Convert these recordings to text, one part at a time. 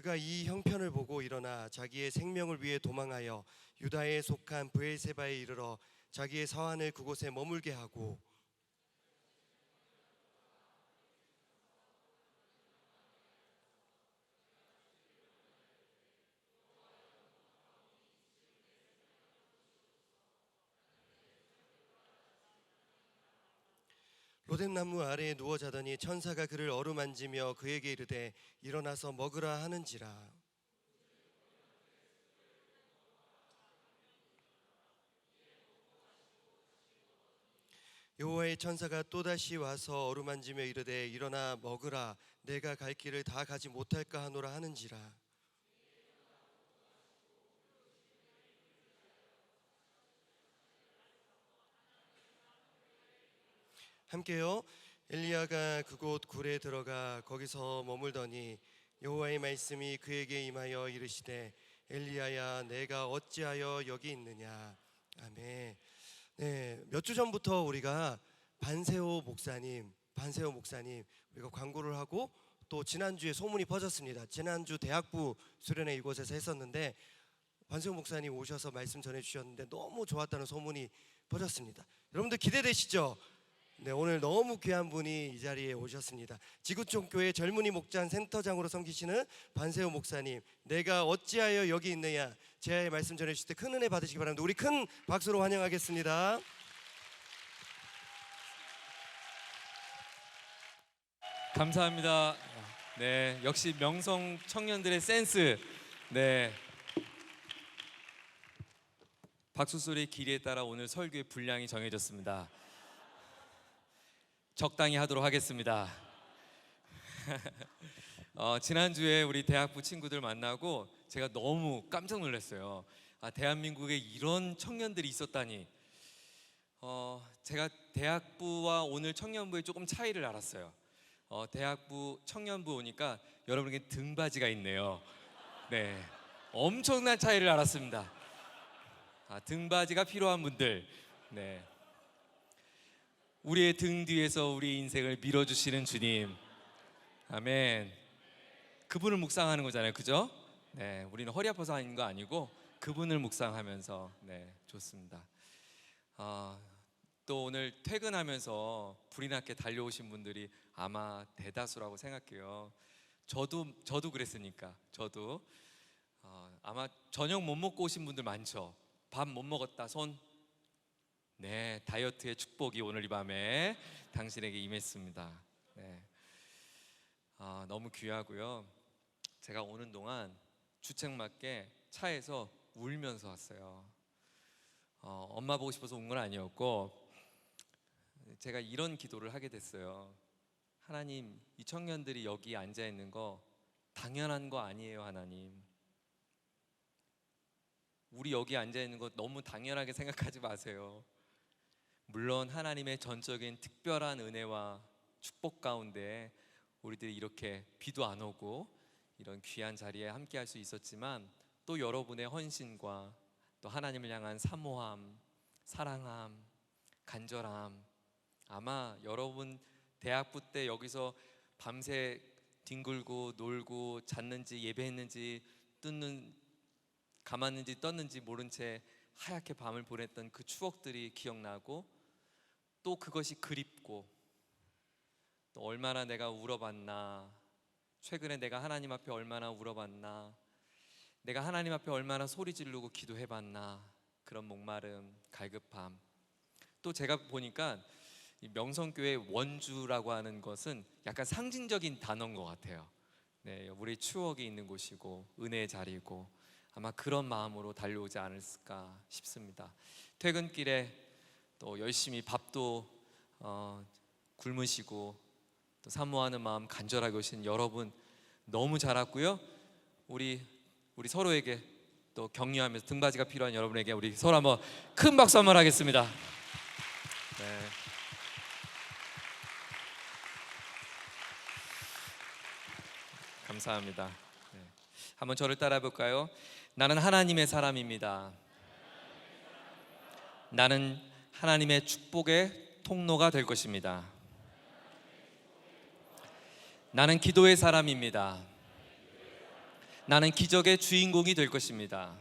그가 이 형편을 보고 일어나 자기의 생명을 위해 도망하여 유다에 속한 브엘세바에 이르러 자기의 사환을 그곳에 머물게 하고 로뎀나무 아래에 누워 자더니 천사가 그를 어루만지며 그에게 이르되 일어나서 먹으라 하는지라. 여호와의 천사가 또다시 와서 어루만지며 이르되 일어나 먹으라. 내가 갈 길을 다 가지 못할까 하노라 하는지라. 함께요. 엘리야가 그곳 굴에 들어가 거기서 머물더니 여호와의 말씀이 그에게 임하여 이르시되 엘리야야 내가 어찌하여 여기 있느냐. 아멘. 네, 몇 주 전부터 우리가 반세호 목사님 우리가 광고를 하고 또 지난주에 소문이 퍼졌습니다. 지난주 대학부 수련회 이곳에서 했었는데 반세호 목사님 오셔서 말씀 전해주셨는데 너무 좋았다는 소문이 퍼졌습니다. 여러분들 기대되시죠? 네, 오늘 너무 귀한 분이 이 자리에 오셨습니다. 지구촌교회 젊은이 목장 센터장으로 섬기시는 반세호 목사님, 내가 어찌하여 여기 있느냐 제 말씀 전해주실 때 큰 은혜 받으시기 바랍니다. 우리 큰 박수로 환영하겠습니다. 감사합니다. 네, 역시 명성 청년들의 센스. 네, 박수 소리의 길이에 따라 오늘 설교의 분량이 정해졌습니다. 적당히 하도록 하겠습니다. 지난주에 우리 대학부 친구들 만나고 제가 너무 깜짝 놀랐어요. 대한민국에 이런 청년들이 있었다니. 제가 대학부와 오늘 청년부의 조금 차이를 알았어요. 대학부 청년부 오니까 여러분에게 등바지가 있네요. 네, 엄청난 차이를 알았습니다. 등바지가 필요한 분들, 네, 우리의 등 뒤에서 우리 인생을 밀어주시는 주님, 아멘. 그분을 묵상하는 거잖아요, 그죠? 네, 우리는 허리 아파서 하는 거 아니고 그분을 묵상하면서, 네, 좋습니다. 또 오늘 퇴근하면서 불이 났게 달려오신 분들이 아마 대다수라고 생각해요. 저도 그랬으니까. 저도 아마 저녁 못 먹고 오신 분들 많죠. 밥 못 먹었다 손. 네, 다이어트의 축복이 오늘 이 밤에 당신에게 임했습니다. 네, 너무 귀하고요. 제가 오는 동안 주책맞게 차에서 울면서 왔어요. 엄마 보고 싶어서 온 건 아니었고, 제가 이런 기도를 하게 됐어요. 하나님, 이 청년들이 여기 앉아 있는 거 당연한 거 아니에요, 하나님. 우리 여기 앉아 있는 거 너무 당연하게 생각하지 마세요. 물론 하나님의 전적인 특별한 은혜와 축복 가운데 우리들이 이렇게 비도 안 오고 이런 귀한 자리에 함께 할 수 있었지만, 또 여러분의 헌신과 또 하나님을 향한 사모함, 사랑함, 간절함, 아마 여러분 대학부 때 여기서 밤새 뒹굴고 놀고 잤는지 예배했는지 감았는지 떴는지 모른 채 하얗게 밤을 보냈던 그 추억들이 기억나고, 또 그것이 그립고, 또 얼마나 내가 울어봤나, 최근에 내가 하나님 앞에 얼마나 울어봤나, 내가 하나님 앞에 얼마나 소리 지르고 기도해봤나, 그런 목마름, 갈급함. 또 제가 보니까 이 명성교회 원주라고 하는 것은 약간 상징적인 단어인 것 같아요. 네, 우리 추억이 있는 곳이고 은혜의 자리고, 아마 그런 마음으로 달려오지 않을까 싶습니다. 퇴근길에 또 열심히 밥도 굶으시고 또 사모하는 마음 간절하게 오신 여러분 너무 잘 왔고요. 우리 서로에게 또 격려하면서 등받이가 필요한 여러분에게 우리 서로 한번 큰 박수 한번 하겠습니다. 네. 감사합니다. 네. 한번 저를 따라 볼까요? 나는 하나님의 사람입니다. 나는 하나님의 축복의 통로가 될 것입니다. 나는 기도의 사람입니다. 나는 기적의 주인공이 될 것입니다.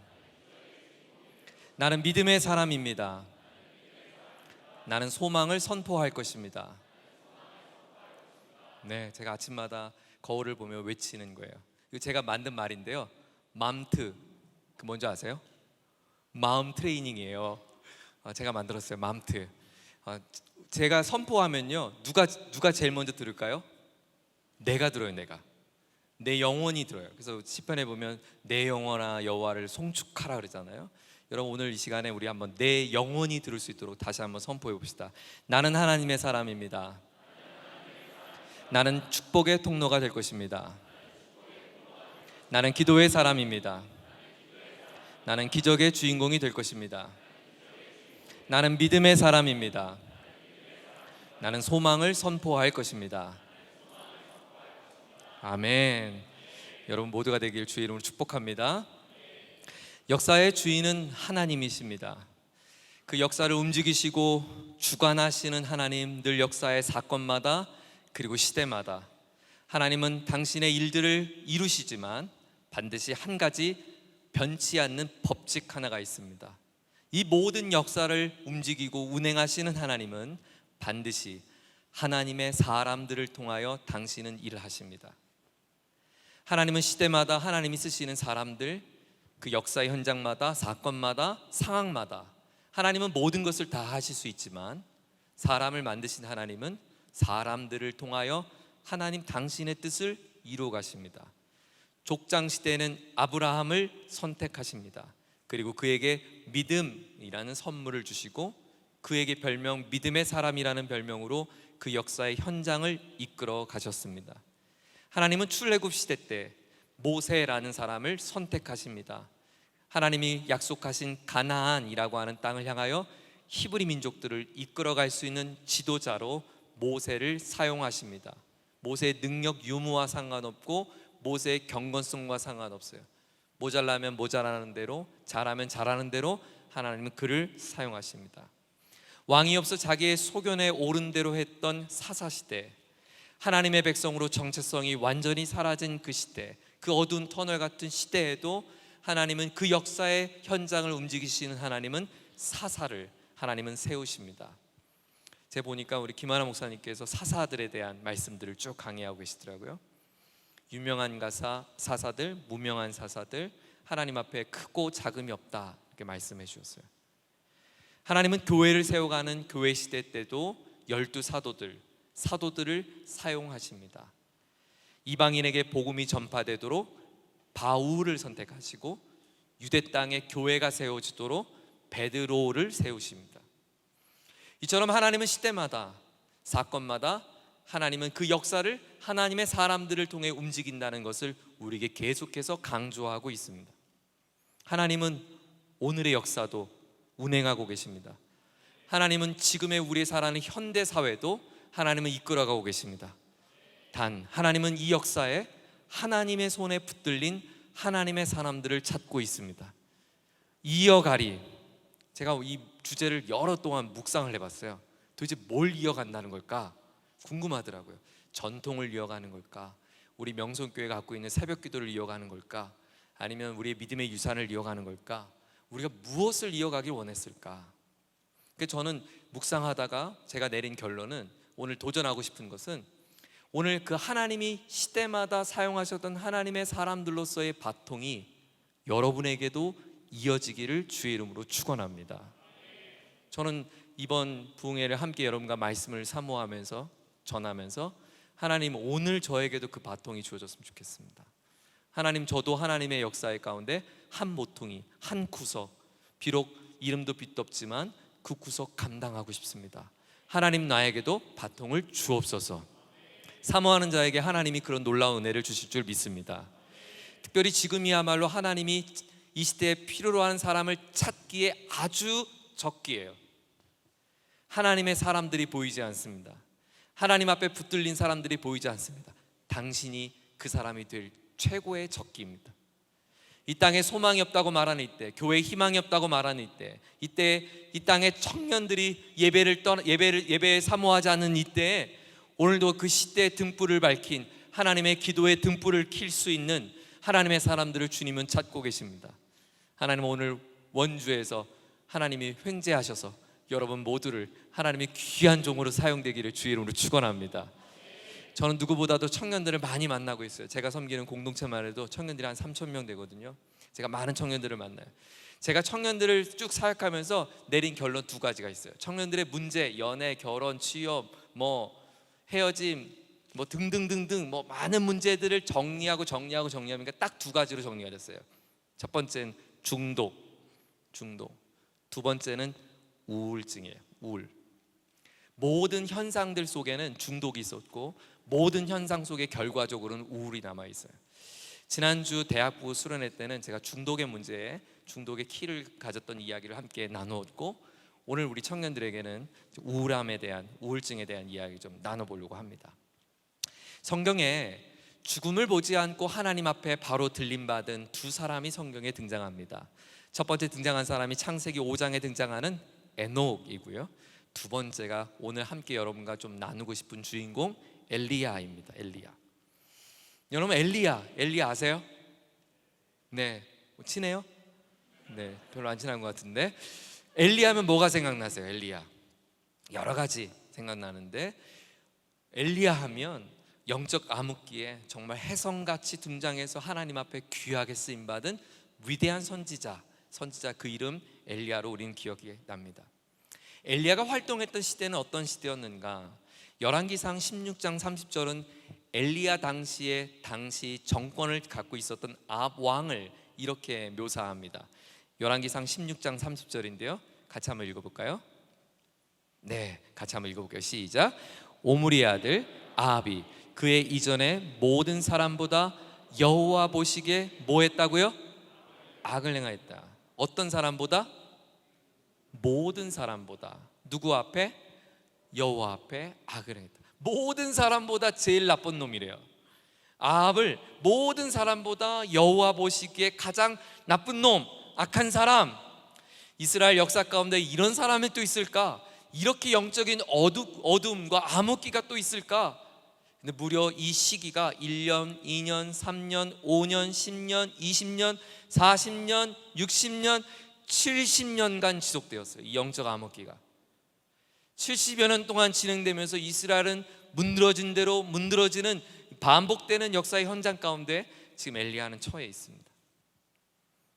나는 믿음의 사람입니다. 나는 소망을 선포할 것입니다. 네, 제가 아침마다 거울을 보며 외치는 거예요. 이거 제가 만든 말인데요. 맘트, 그 뭔지 아세요? 마음 트레이닝이에요. 제가 만들었어요. 맘트. 제가 선포하면요, 누가 제일 먼저 들을까요? 내가 들어요. 내 영혼이 들어요. 그래서 시편에 보면 내 영혼아 여호와를 송축하라 그러잖아요. 여러분, 오늘 이 시간에 우리 한번 내 영혼이 들을 수 있도록 다시 한번 선포해 봅시다. 나는 하나님의 사람입니다. 나는 축복의 통로가 될 것입니다. 나는 기도의 사람입니다. 나는 기적의 주인공이 될 것입니다. 나는 믿음의 사람입니다. 나는 소망을 선포할 것입니다. 아멘. 여러분 모두가 되길 주의 이름으로 축복합니다. 역사의 주인은 하나님이십니다. 그 역사를 움직이시고 주관하시는 하나님, 늘 역사의 사건마다 그리고 시대마다 하나님은 당신의 일들을 이루시지만 반드시 한 가지 변치 않는 법칙 하나가 있습니다. 이 모든 역사를 움직이고 운행하시는 하나님은 반드시 하나님의 사람들을 통하여 당신은 일을 하십니다. 하나님은 시대마다 하나님이 쓰시는 사람들, 그 역사의 현장마다, 사건마다, 상황마다 하나님은 모든 것을 다 하실 수 있지만 사람을 만드신 하나님은 사람들을 통하여 하나님 당신의 뜻을 이루어 가십니다. 족장 시대에는 아브라함을 선택하십니다. 그리고 그에게 믿음이라는 선물을 주시고 그에게 별명 믿음의 사람이라는 별명으로 그 역사의 현장을 이끌어 가셨습니다. 하나님은 출애굽 시대 때 모세라는 사람을 선택하십니다. 하나님이 약속하신 가나안이라고 하는 땅을 향하여 히브리 민족들을 이끌어갈 수 있는 지도자로 모세를 사용하십니다. 모세의 능력 유무와 상관없고 모세의 경건성과 상관없어요. 모자라면 모자라는 대로, 잘하면 잘하는 대로 하나님은 그를 사용하십니다. 왕이 없어 자기의 소견에 오른 대로 했던 사사시대, 하나님의 백성으로 정체성이 완전히 사라진 그 시대, 그 어두운 터널 같은 시대에도 하나님은 그 역사의 현장을 움직이시는 하나님은 사사를 하나님은 세우십니다. 제가 보니까 우리 김하나 목사님께서 사사들에 대한 말씀들을 쭉 강의하고 계시더라고요. 유명한 가사, 사사들, 무명한 사사들, 하나님 앞에 크고 작음이 없다 이렇게 말씀해 주셨어요. 하나님은 교회를 세워가는 교회 시대 때도 12 사도들을 사용하십니다. 이방인에게 복음이 전파되도록 바울을 선택하시고 유대 땅에 교회가 세워지도록 베드로를 세우십니다. 이처럼 하나님은 시대마다 사건마다 하나님은 그 역사를 하나님의 사람들을 통해 움직인다는 것을 우리에게 계속해서 강조하고 있습니다. 하나님은 오늘의 역사도 운행하고 계십니다. 하나님은 지금의 우리의 살아가는 현대 사회도 하나님은 이끌어가고 계십니다. 단 하나님은 이 역사에 하나님의 손에 붙들린 하나님의 사람들을 찾고 있습니다. 이어가리, 제가 이 주제를 여러 동안 묵상을 해봤어요. 도대체 뭘 이어간다는 걸까 궁금하더라고요. 전통을 이어가는 걸까? 우리 명성교회가 갖고 있는 새벽기도를 이어가는 걸까? 아니면 우리의 믿음의 유산을 이어가는 걸까? 우리가 무엇을 이어가길 원했을까? 그래서 저는 묵상하다가 제가 내린 결론은, 오늘 도전하고 싶은 것은 오늘 그 하나님이 시대마다 사용하셨던 하나님의 사람들로서의 바통이 여러분에게도 이어지기를 주의 이름으로 축원합니다. 저는 이번 부흥회를 함께 여러분과 말씀을 사모하면서 전하면서 하나님 오늘 저에게도 그 바통이 주어졌으면 좋겠습니다. 하나님, 저도 하나님의 역사의 가운데 한 모퉁이, 한 구석, 비록 이름도 빛도 없지만 그 구석 감당하고 싶습니다. 하나님 나에게도 바통을 주옵소서. 사모하는 자에게 하나님이 그런 놀라운 은혜를 주실 줄 믿습니다. 특별히 지금이야말로 하나님이 이 시대에 필요로 하는 사람을 찾기에 아주 적기예요. 하나님의 사람들이 보이지 않습니다. 하나님 앞에 붙들린 사람들이 보이지 않습니다. 당신이 그 사람이 될 최고의 적기입니다. 이 땅에 소망이 없다고 말하는 이때, 교회에 희망이 없다고 말하는 이때 이 땅의 청년들이 예배에 사모하지 않는 이때에 오늘도 그 시대의 등불을 밝힌 하나님의 기도의 등불을 킬 수 있는 하나님의 사람들을 주님은 찾고 계십니다. 하나님 오늘 원주에서 하나님이 횡재하셔서 여러분 모두를 하나님의 귀한 종으로 사용되기를 주의 이름으로 축원합니다. 저는 누구보다도 청년들을 많이 만나고 있어요. 제가 섬기는 공동체만 해도 청년들이 한 3,000명 되거든요. 제가 많은 청년들을 만나요. 제가 청년들을 쭉 사역하면서 내린 결론 두 가지가 있어요. 청년들의 문제, 연애, 결혼, 취업, 뭐 헤어짐, 뭐 등등등등 뭐 많은 문제들을 정리하면 딱 두 가지로 정리가 됐어요. 첫 번째는 중독. 두 번째는 우울증이에요. 우울. 모든 현상들 속에는 중독이 있었고 모든 현상 속에 결과적으로는 우울이 남아 있어요. 지난주 대학부 수련회 때는 제가 중독의 문제에 중독의 키를 가졌던 이야기를 함께 나누었고 오늘 우리 청년들에게는 우울증에 대한 이야기 좀 나눠보려고 합니다. 성경에 죽음을 보지 않고 하나님 앞에 바로 들림받은 두 사람이 성경에 등장합니다. 첫 번째 등장한 사람이 창세기 5장에 등장하는 에녹이고요. 두 번째가 오늘 함께 여러분과 좀 나누고 싶은 주인공 엘리야입니다. 엘리야. 여러분 엘리야 아세요? 네, 친해요? 네, 별로 안 친한 것 같은데 엘리야면 뭐가 생각나세요? 엘리야 여러 가지 생각나는데 엘리야 하면 영적 암흑기에 정말 혜성같이 등장해서 하나님 앞에 귀하게 쓰임받은 위대한 선지자 그 이름 엘리야로 우리는 기억이 납니다. 엘리야가 활동했던 시대는 어떤 시대였는가? 열왕기상 16장 30절은 엘리야 당시 정권을 갖고 있었던 아합 왕을 이렇게 묘사합니다. 열왕기상 16장 30절인데요. 같이 한번 읽어볼까요? 네, 같이 한번 읽어볼게요. 시작. 오므리의 아들 아합이 그의 이전에 모든 사람보다 여호와 보시기에 뭐 했다고요? 악을 행하였다. 어떤 사람보다? 모든 사람보다. 누구 앞에? 여호와 앞에 악을 행했다. 모든 사람보다 제일 나쁜 놈이래요. 아합을 모든 사람보다 여호와 보시기에 가장 나쁜 놈, 악한 사람. 이스라엘 역사 가운데 이런 사람이 또 있을까? 이렇게 영적인 어둠과 암흑기가 또 있을까? 근데 무려 이 시기가 1년, 2년, 3년, 5년, 10년, 20년, 40년, 60년, 70년간 지속되었어요. 이 영적 암흑기가 70여 년 동안 진행되면서 이스라엘은 문드러진 대로 문드러지는 반복되는 역사의 현장 가운데 지금 엘리야는 처해 있습니다.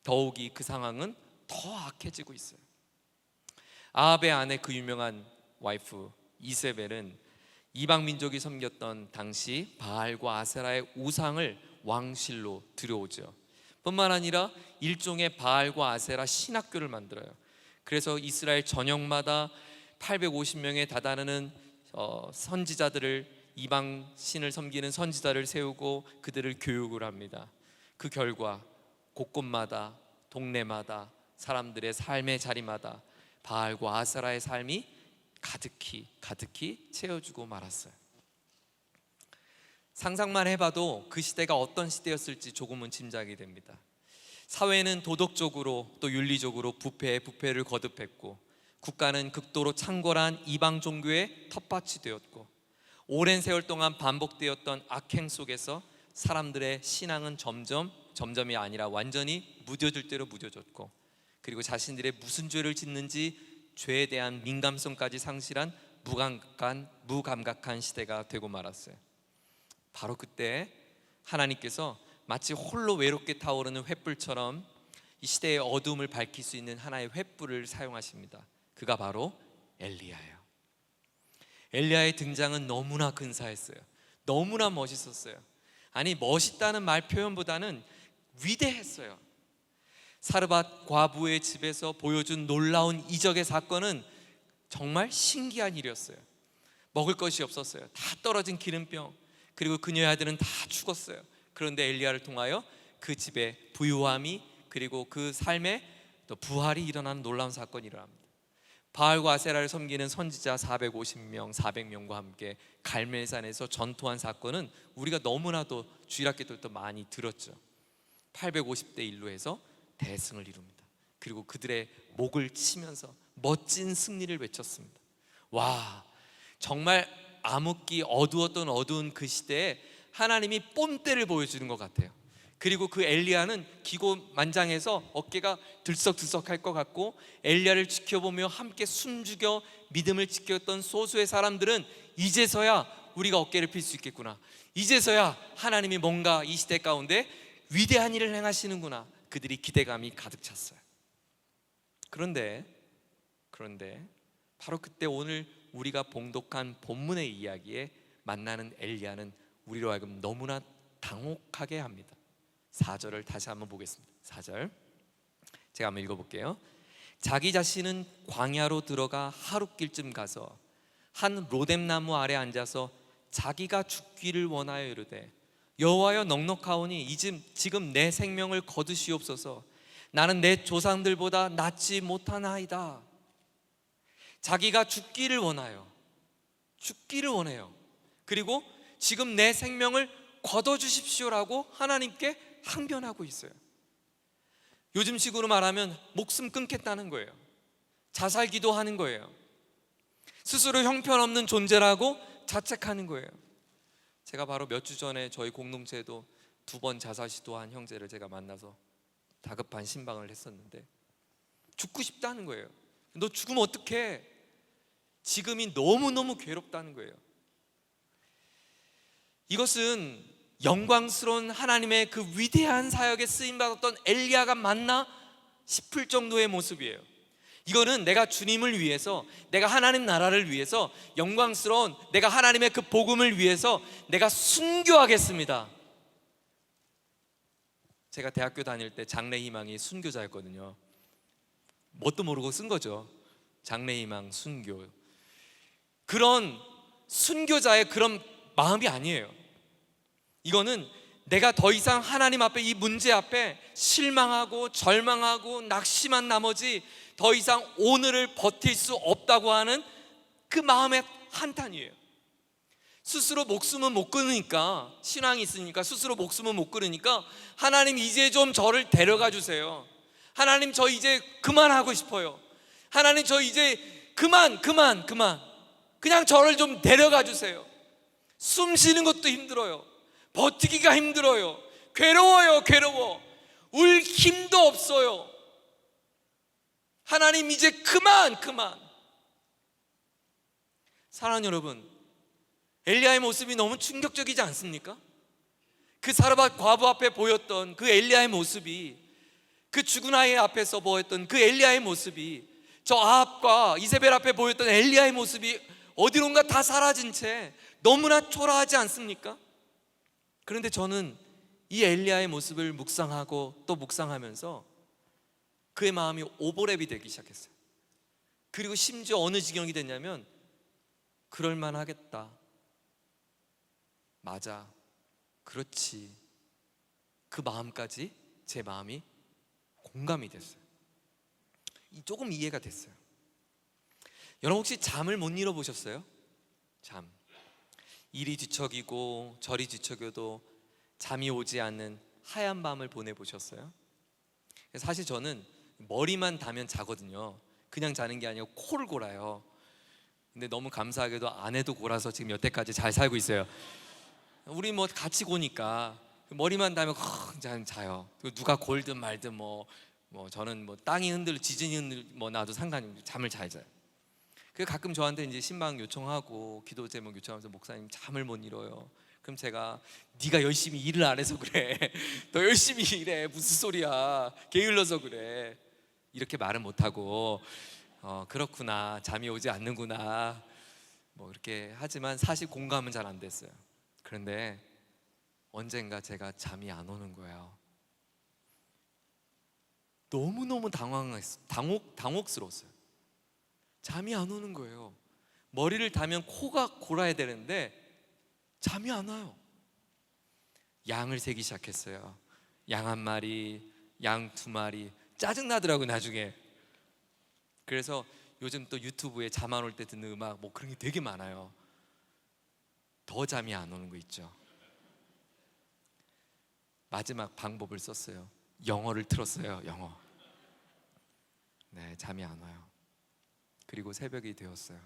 더욱이 그 상황은 더 악해지고 있어요. 아합의 아내 그 유명한 와이프 이세벨은 이방 민족이 섬겼던 당시 바알과 아세라의 우상을 왕실로 들여오죠. 뿐만 아니라 일종의 바알과 아세라 신학교를 만들어요. 그래서 이스라엘 전역마다 850명에 달하는 선지자들을 이방 신을 섬기는 선지자를 세우고 그들을 교육을 합니다. 그 결과 곳곳마다 동네마다 사람들의 삶의 자리마다 바알과 아세라의 삶이 가득히 채워주고 말았어요. 상상만 해봐도 그 시대가 어떤 시대였을지 조금은 짐작이 됩니다. 사회는 도덕적으로 또 윤리적으로 부패를 거듭했고 국가는 극도로 창궐한 이방 종교의 텃밭이 되었고 오랜 세월 동안 반복되었던 악행 속에서 사람들의 신앙은 점점이 아니라 완전히 무뎌질 대로 무뎌졌고 그리고 자신들의 무슨 죄를 짓는지 죄에 대한 민감성까지 상실한 무감각한 시대가 되고 말았어요. 바로 그때 하나님께서 마치 홀로 외롭게 타오르는 횃불처럼 이 시대의 어둠을 밝힐 수 있는 하나의 횃불을 사용하십니다. 그가 바로 엘리야예요. 엘리야의 등장은 너무나 근사했어요. 너무나 멋있었어요. 아니 멋있다는 말 표현보다는 위대했어요. 사르밧 과부의 집에서 보여준 놀라운 이적의 사건은 정말 신기한 일이었어요. 먹을 것이 없었어요. 다 떨어진 기름병, 그리고 그녀의 아들은 다 죽었어요. 그런데 엘리야를 통하여 그 집에 부유함이 그리고 그 삶에 또 부활이 일어나는 놀라운 사건이 일어납니다. 바알과 아세라를 섬기는 선지자 450명, 400명과 함께 갈멜산에서 전투한 사건은 우리가 너무나도 주일학교 때부터 많이 들었죠. 850대 1로 해서 대승을 이룹니다. 그리고 그들의 목을 치면서 멋진 승리를 외쳤습니다. 와, 정말 암흑기 어두운 그 시대에 하나님이 뽐때를 보여주는 것 같아요. 그리고 그 엘리야는 기고만장해서 어깨가 들썩들썩할 것 같고, 엘리야를 지켜보며 함께 숨죽여 믿음을 지켰던 소수의 사람들은 이제서야 우리가 어깨를 필 수 있겠구나, 이제서야 하나님이 뭔가 이 시대 가운데 위대한 일을 행하시는구나, 그들이 기대감이 가득 찼어요. 그런데 바로 그때 오늘 우리가 봉독한 본문의 이야기에 만나는 엘리야는 우리로 하여금 너무나 당혹하게 합니다. 4절을 다시 한번 보겠습니다. 4절 제가 한번 읽어볼게요. 자기 자신은 광야로 들어가 하룻길쯤 가서 한 로뎀나무 아래 앉아서 자기가 죽기를 원하여 이르되, 여호와여 넉넉하오니 지금 내 생명을 거두시옵소서. 나는 내 조상들보다 낫지 못하나이다. 자기가 죽기를 원해요. 그리고 지금 내 생명을 거둬주십시오라고 하나님께 항변하고 있어요. 요즘식으로 말하면 목숨 끊겠다는 거예요. 자살 기도하는 거예요. 스스로 형편없는 존재라고 자책하는 거예요. 제가 바로 몇 주 전에 저희 공동체에도 2번 자살 시도한 형제를 제가 만나서 다급한 신방을 했었는데, 죽고 싶다는 거예요. 너 죽으면 어떡해? 지금이 너무너무 괴롭다는 거예요. 이것은 영광스러운 하나님의 그 위대한 사역에 쓰임받았던 엘리야가 맞나 싶을 정도의 모습이에요. 이거는 내가 주님을 위해서, 내가 하나님 나라를 위해서, 영광스러운 내가 하나님의 그 복음을 위해서 내가 순교하겠습니다. 제가 대학교 다닐 때 장래희망이 순교자였거든요. 뭣도 모르고 쓴 거죠. 장래희망 순교. 그런 순교자의 그런 마음이 아니에요. 이거는 내가 더 이상 하나님 앞에, 이 문제 앞에 실망하고 절망하고 낙심한 나머지 더 이상 오늘을 버틸 수 없다고 하는 그 마음의 한탄이에요. 스스로 목숨은 못 끊으니까, 신앙이 있으니까 스스로 목숨은 못 끊으니까, 하나님 이제 좀 저를 데려가 주세요. 하나님 저 이제 그만하고 싶어요. 하나님 저 이제 그만 그냥 저를 좀 데려가 주세요. 숨 쉬는 것도 힘들어요. 버티기가 힘들어요. 괴로워. 울 힘도 없어요. 하나님 이제 그만. 사랑하는 여러분, 엘리야의 모습이 너무 충격적이지 않습니까? 그 사르밧 과부 앞에 보였던 그 엘리야의 모습이, 그 죽은 아이 앞에서 보였던 그 엘리야의 모습이, 저 아합과 이세벨 앞에 보였던 엘리야의 모습이 어디론가 다 사라진 채 너무나 초라하지 않습니까? 그런데 저는 이 엘리야의 모습을 묵상하고 또 묵상하면서 그의 마음이 오버랩이 되기 시작했어요. 그리고 심지어 어느 지경이 됐냐면, 그럴만 하겠다, 맞아, 그렇지, 그 마음까지 제 마음이 공감이 됐어요. 조금 이해가 됐어요. 여러분 혹시 잠을 못 이뤄보셨어요? 잠. 이리 뒤척이고 저리 뒤척여도 잠이 오지 않는 하얀 밤을 보내보셨어요? 사실 저는 머리만 다면 자거든요. 그냥 자는 게 아니고 코를 골아요. 근데 너무 감사하게도 아내도 골아서 지금 여태까지 잘 살고 있어요. 우리 뭐 같이 고니까 머리만 다면 그냥 자요. 누가 골든 말든 뭐 저는 뭐 땅이 흔들려 지진이 흔들 뭐 나도 상관이 없어요. 잠을 잘 자요. 그 가끔 저한테 이제 신방 요청하고 기도 제목 요청하면서, 목사님 잠을 못 이뤄요. 그럼 제가, 네가 열심히 일을 안 해서 그래. 너 열심히 일해, 무슨 소리야, 게을러서 그래, 이렇게 말은 못하고 그렇구나, 잠이 오지 않는구나 뭐 이렇게 하지만 사실 공감은 잘 안 됐어요. 그런데 언젠가 제가 잠이 안 오는 거예요. 너무너무 당혹스러웠어요. 잠이 안 오는 거예요. 머리를 다면 코가 골아야 되는데 잠이 안 와요. 양을 세기 시작했어요. 양 1마리, 양 2마리. 짜증나더라고요 나중에. 그래서 요즘 또 유튜브에 잠 안 올 때 듣는 음악 뭐 그런 게 되게 많아요. 더 잠이 안 오는 거 있죠. 마지막 방법을 썼어요. 영어를 틀었어요. 영어. 네, 잠이 안 와요. 그리고 새벽이 되었어요.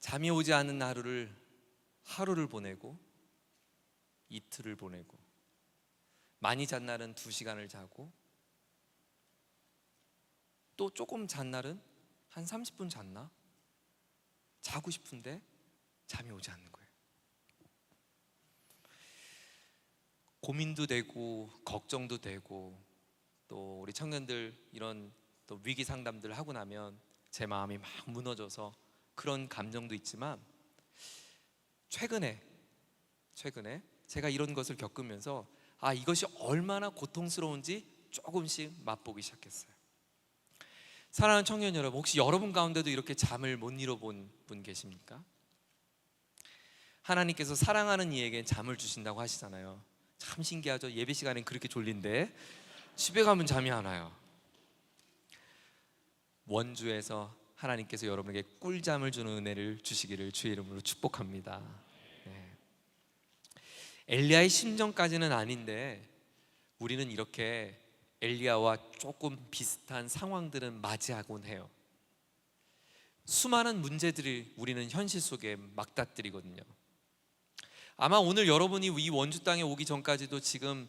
잠이 오지 않는 하루를 보내고 이틀을 보내고, 많이 잔 날은 2시간을 자고, 또 조금 잔 날은 한 30분 잤나? 자고 싶은데 잠이 오지 않는 거예요. 고민도 되고 걱정도 되고, 또 우리 청년들 이런 또 위기 상담들 하고 나면 제 마음이 막 무너져서 그런 감정도 있지만, 최근에 제가 이런 것을 겪으면서 이것이 얼마나 고통스러운지 조금씩 맛보기 시작했어요. 사랑하는 청년 여러분, 혹시 여러분 가운데도 이렇게 잠을 못 이뤄본 분 계십니까? 하나님께서 사랑하는 이에게 잠을 주신다고 하시잖아요. 참 신기하죠? 예배 시간엔 그렇게 졸린데 집에 가면 잠이 안 와요. 원주에서 하나님께서 여러분에게 꿀잠을 주는 은혜를 주시기를 주의 이름으로 축복합니다. 네. 엘리야의 심정까지는 아닌데 우리는 이렇게 엘리야와 조금 비슷한 상황들은 맞이하곤 해요. 수많은 문제들이 우리는 현실 속에 맞닥뜨리거든요. 아마 오늘 여러분이 이 원주 땅에 오기 전까지도 지금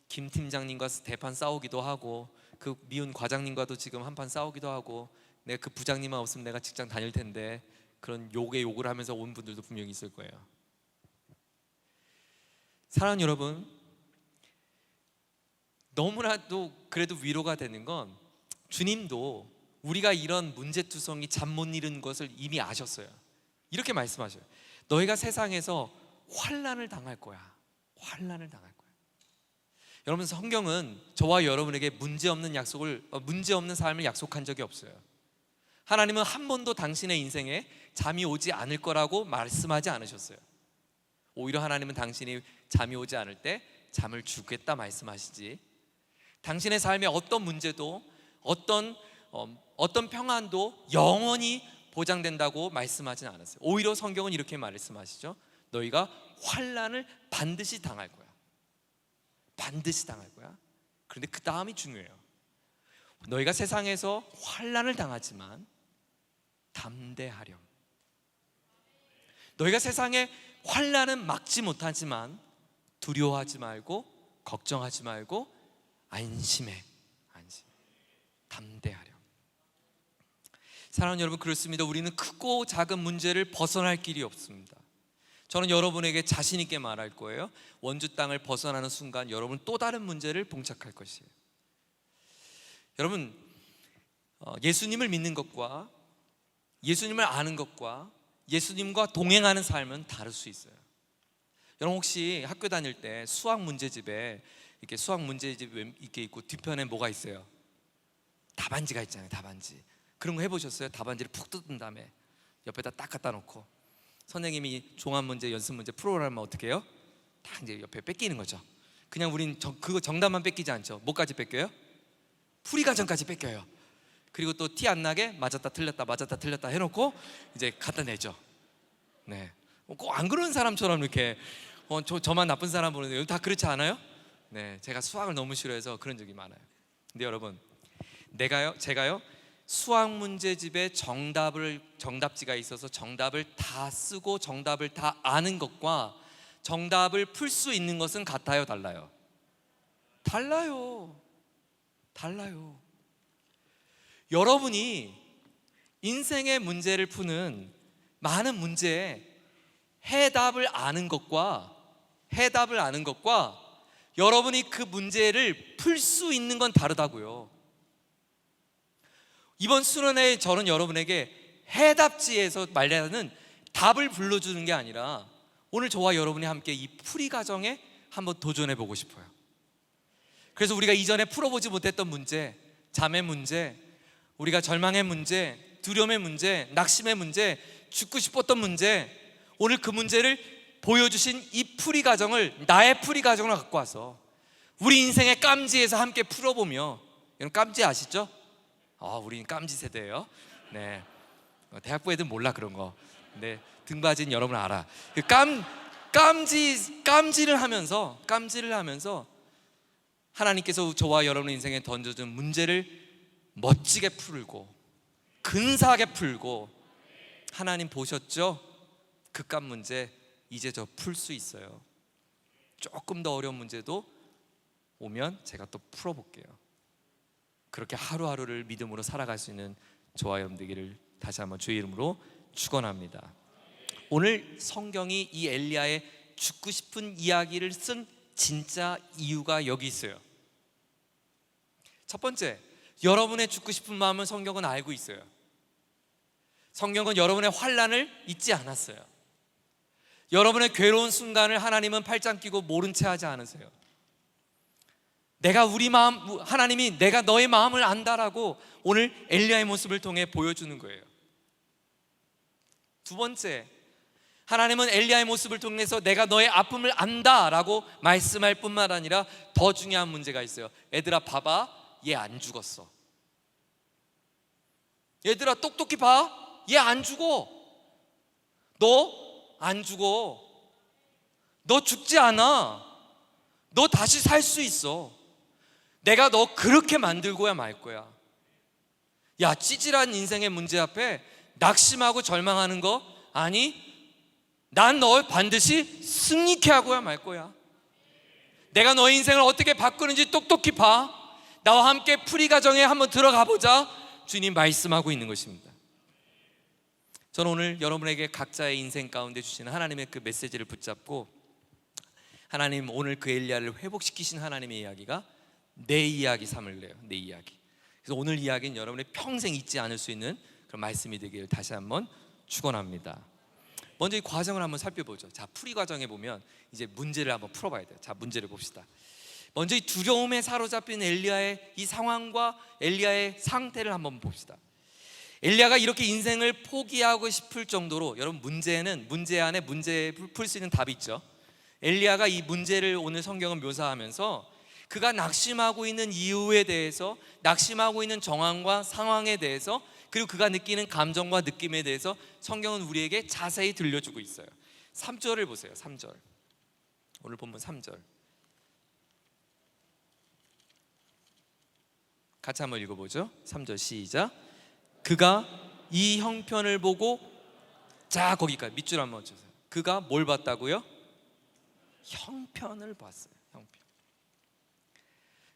김 팀장님과 대판 싸우기도 하고, 그 미운 과장님과도 지금 한판 싸우기도 하고, 내가 그 부장님만 없으면 내가 직장 다닐 텐데, 그런 욕을 하면서 온 분들도 분명히 있을 거예요. 사랑하는 여러분, 너무나도 그래도 위로가 되는 건 주님도 우리가 이런 문제투성이 잠 못 이루는 것을 이미 아셨어요. 이렇게 말씀하셔요. 너희가 세상에서 환난을 당할 거야. 환난을 당할 거야. 여러분, 성경은 저와 여러분에게 문제없는 삶을 약속한 적이 없어요. 하나님은 한 번도 당신의 인생에 잠이 오지 않을 거라고 말씀하지 않으셨어요. 오히려 하나님은 당신이 잠이 오지 않을 때 잠을 주겠다 말씀하시지, 당신의 삶의 어떤 문제도 어떤 평안도 영원히 보장된다고 말씀하지는 않았어요. 오히려 성경은 이렇게 말씀하시죠. 너희가 환난을 반드시 당할 거야. 반드시 당할 거야. 그런데 그 다음이 중요해요. 너희가 세상에서 환난을 당하지만 담대하렴. 너희가 세상에 환난은 막지 못하지만 두려워하지 말고 걱정하지 말고 안심해. 담대하렴. 사랑하는 여러분, 그렇습니다. 우리는 크고 작은 문제를 벗어날 길이 없습니다. 저는 여러분에게 자신 있게 말할 거예요. 원주 땅을 벗어나는 순간 여러분 또 다른 문제를 봉착할 것이에요. 여러분, 예수님을 믿는 것과 예수님을 아는 것과 예수님과 동행하는 삶은 다를 수 있어요. 여러분, 혹시 학교 다닐 때 수학 문제집에 이렇게 수학 문제집 이렇게 있고 뒤편에 뭐가 있어요? 답안지가 있잖아요. 답안지. 그런 거 해보셨어요? 답안지를 푹 뜯은 다음에 옆에다 딱 갖다 놓고 선생님이 종합 문제, 연습 문제 풀어라면 어떻게 해요? 딱 이제 옆에 뺏기는 거죠. 그냥 우린 그거 정답만 뺏기지 않죠. 뭐까지 뺏겨요? 풀이 과정까지 뺏겨요. 그리고 또 티 안 나게 맞았다 틀렸다 해놓고 이제 갖다 내죠. 네. 꼭 안 그러는 사람처럼 이렇게 저만 나쁜 사람 보는데 다 그렇지 않아요? 네, 제가 수학을 너무 싫어해서 그런 적이 많아요. 근데 여러분, 제가요 수학 문제집에 정답지가 있어서 정답을 다 쓰고 정답을 다 아는 것과 정답을 풀 수 있는 것은 같아요, 달라요? 달라요. 여러분이 인생의 문제를 푸는 많은 문제에 해답을 아는 것과 여러분이 그 문제를 풀 수 있는 건 다르다고요. 이번 수련회에 저는 여러분에게 해답지에서 말하는 답을 불러주는 게 아니라 오늘 저와 여러분이 함께 이 풀이 과정에 한번 도전해 보고 싶어요. 그래서 우리가 이전에 풀어보지 못했던 문제, 잠의 문제, 우리가 절망의 문제, 두려움의 문제, 낙심의 문제, 죽고 싶었던 문제, 오늘 그 문제를 보여주신 이 풀이 과정을 나의 풀이 과정으로 갖고 와서 우리 인생의 깜지에서 함께 풀어보며, 여러분 깜지 아시죠? 우린 깜지 세대예요. 네, 대학부 애들 몰라 그런 거. 네, 등받이는 여러분 알아. 그 깜지를 하면서 하나님께서 저와 여러분의 인생에 던져준 문제를 멋지게 풀고 근사하게 풀고, 하나님 보셨죠? 그 깜 문제 이제 저 풀 수 있어요. 조금 더 어려운 문제도 오면 제가 또 풀어볼게요. 그렇게 하루하루를 믿음으로 살아갈 수 있는 저와 여러분 되기를 다시 한번 주의 이름으로 축원합니다. 오늘 성경이 이 엘리야의 죽고 싶은 이야기를 쓴 진짜 이유가 여기 있어요. 첫 번째, 여러분의 죽고 싶은 마음을 성경은 알고 있어요. 성경은 여러분의 환난을 잊지 않았어요. 여러분의 괴로운 순간을 하나님은 팔짱 끼고 모른 채 하지 않으세요. 하나님이 내가 너의 마음을 안다라고 오늘 엘리야의 모습을 통해 보여주는 거예요. 두 번째, 하나님은 엘리야의 모습을 통해서 내가 너의 아픔을 안다라고 말씀할 뿐만 아니라 더 중요한 문제가 있어요. 얘들아 봐봐, 얘 안 죽었어. 얘들아 똑똑히 봐, 얘 안 죽어. 너 안 죽어. 너 죽지 않아. 너 다시 살 수 있어. 내가 너 그렇게 만들고야 말 거야. 야, 찌질한 인생의 문제 앞에 낙심하고 절망하는 거 아니, 난 널 반드시 승리케 하고야 말 거야. 내가 너의 인생을 어떻게 바꾸는지 똑똑히 봐. 나와 함께 풀이 과정에 한번 들어가 보자. 주님 말씀하고 있는 것입니다. 저는 오늘 여러분에게 각자의 인생 가운데 주시는 하나님의 그 메시지를 붙잡고, 하나님 오늘 그 엘리야를 회복시키신 하나님의 이야기가 내 이야기 삼을래요. 내 이야기. 그래서 오늘 이야기는 여러분의 평생 잊지 않을 수 있는 그런 말씀이 되기를 다시 한번 축원합니다. 먼저 이 과정을 한번 살펴보죠. 자, 풀이 과정에 보면 이제 문제를 한번 풀어봐야 돼요. 자, 문제를 봅시다. 먼저 이 두려움에 사로잡힌 엘리야의 이 상황과 엘리야의 상태를 한번 봅시다. 엘리야가 이렇게 인생을 포기하고 싶을 정도로, 여러분 문제 안에 문제 풀 수 있는 답이 있죠. 엘리야가 이 문제를 오늘 성경은 묘사하면서 그가 낙심하고 있는 이유에 대해서, 낙심하고 있는 정황과 상황에 대해서, 그리고 그가 느끼는 감정과 느낌에 대해서 성경은 우리에게 자세히 들려주고 있어요. 3절을 보세요. 3절. 오늘 본문 3절 같이 한번 읽어보죠. 3절 시작. 그가 이 형편을 보고, 자 거기까지 밑줄 한번 쳐주세요. 그가 뭘 봤다고요? 형편을 봤어요. 형편.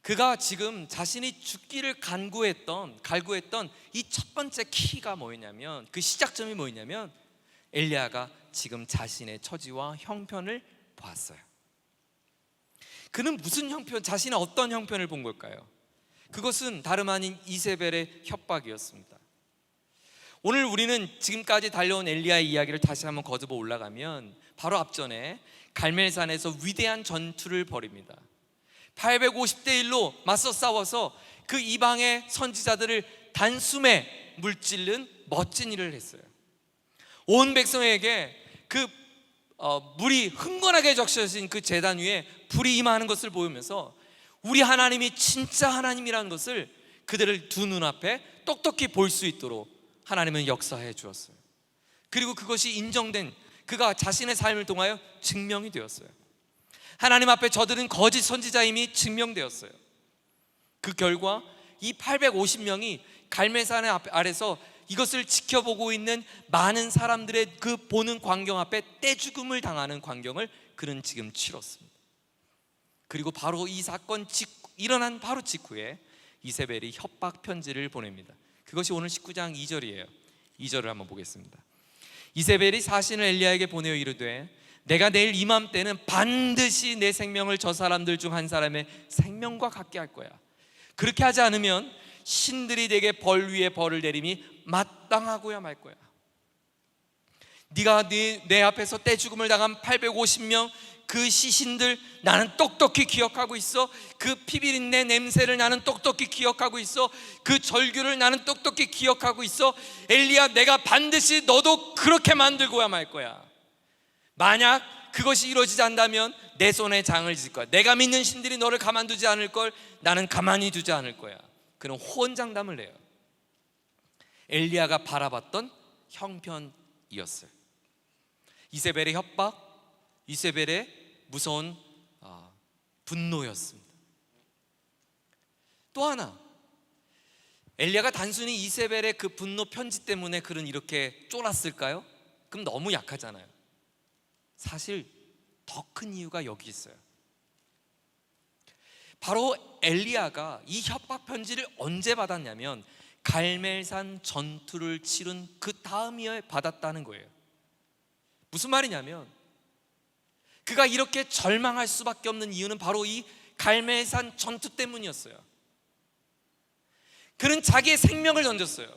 그가 지금 자신이 죽기를 갈구했던 이 첫 번째 키가 뭐였냐면, 그 시작점이 뭐였냐면, 엘리야가 지금 자신의 처지와 형편을 보았어요. 그는 무슨 형편, 자신의 어떤 형편을 본 걸까요? 그것은 다름 아닌 이세벨의 협박이었습니다. 오늘 우리는 지금까지 달려온 엘리야의 이야기를 다시 한번 거듭어 올라가면, 바로 앞전에 갈멜산에서 위대한 전투를 벌입니다. 850대 1로 맞서 싸워서 그 이방의 선지자들을 단숨에 물질른 멋진 일을 했어요. 온 백성에게 그 물이 흥건하게 적셔진 그 제단 위에 불이 임하는 것을 보이면서 우리 하나님이 진짜 하나님이라는 것을 그들을 두 눈앞에 똑똑히 볼 수 있도록 하나님은 역사해 주었어요. 그리고 그것이 인정된, 그가 자신의 삶을 통하여 증명이 되었어요. 하나님 앞에 저들은 거짓 선지자임이 증명되었어요. 그 결과 이 850명이 갈멜산 아래서 이것을 지켜보고 있는 많은 사람들의 그 보는 광경 앞에 떼죽음을 당하는 광경을 그는 지금 치렀습니다. 그리고 바로 이 사건 일어난 바로 직후에 이세벨이 협박 편지를 보냅니다. 그것이 오늘 19장 2절이에요. 2절을 한번 보겠습니다. 이세벨이 사신을 엘리야에게 보내어 이르되, 내가 내일 이맘때는 반드시 내 생명을 저 사람들 중 한 사람의 생명과 같게 할 거야. 그렇게 하지 않으면 신들이 내게 벌 위에 벌을 내림이 마땅하고야 말 거야. 네가 내 앞에서 떼죽음을 당한 850명 그 시신들 나는 똑똑히 기억하고 있어. 그 피비린내 냄새를 나는 똑똑히 기억하고 있어. 그 절규를 나는 똑똑히 기억하고 있어. 엘리야, 내가 반드시 너도 그렇게 만들고야 말 거야. 만약 그것이 이루어지지 않는다면 내 손에 장을 질 거야. 내가 믿는 신들이 너를 가만두지 않을 걸 나는 가만히 두지 않을 거야. 그런 호언장담을 해요. 엘리야가 바라봤던 형편이었어요. 이세벨의 협박, 이세벨의 무서운 분노였습니다. 또 하나, 엘리야가 단순히 이세벨의 그 분노 편지 때문에 그는 이렇게 쫄았을까요? 그럼 너무 약하잖아요. 사실 더 큰 이유가 여기 있어요. 바로 엘리야가 이 협박 편지를 언제 받았냐면 갈멜산 전투를 치른 그 다음이에 받았다는 거예요. 무슨 말이냐면 그가 이렇게 절망할 수밖에 없는 이유는 바로 이 갈멜산 전투 때문이었어요. 그는 자기의 생명을 던졌어요.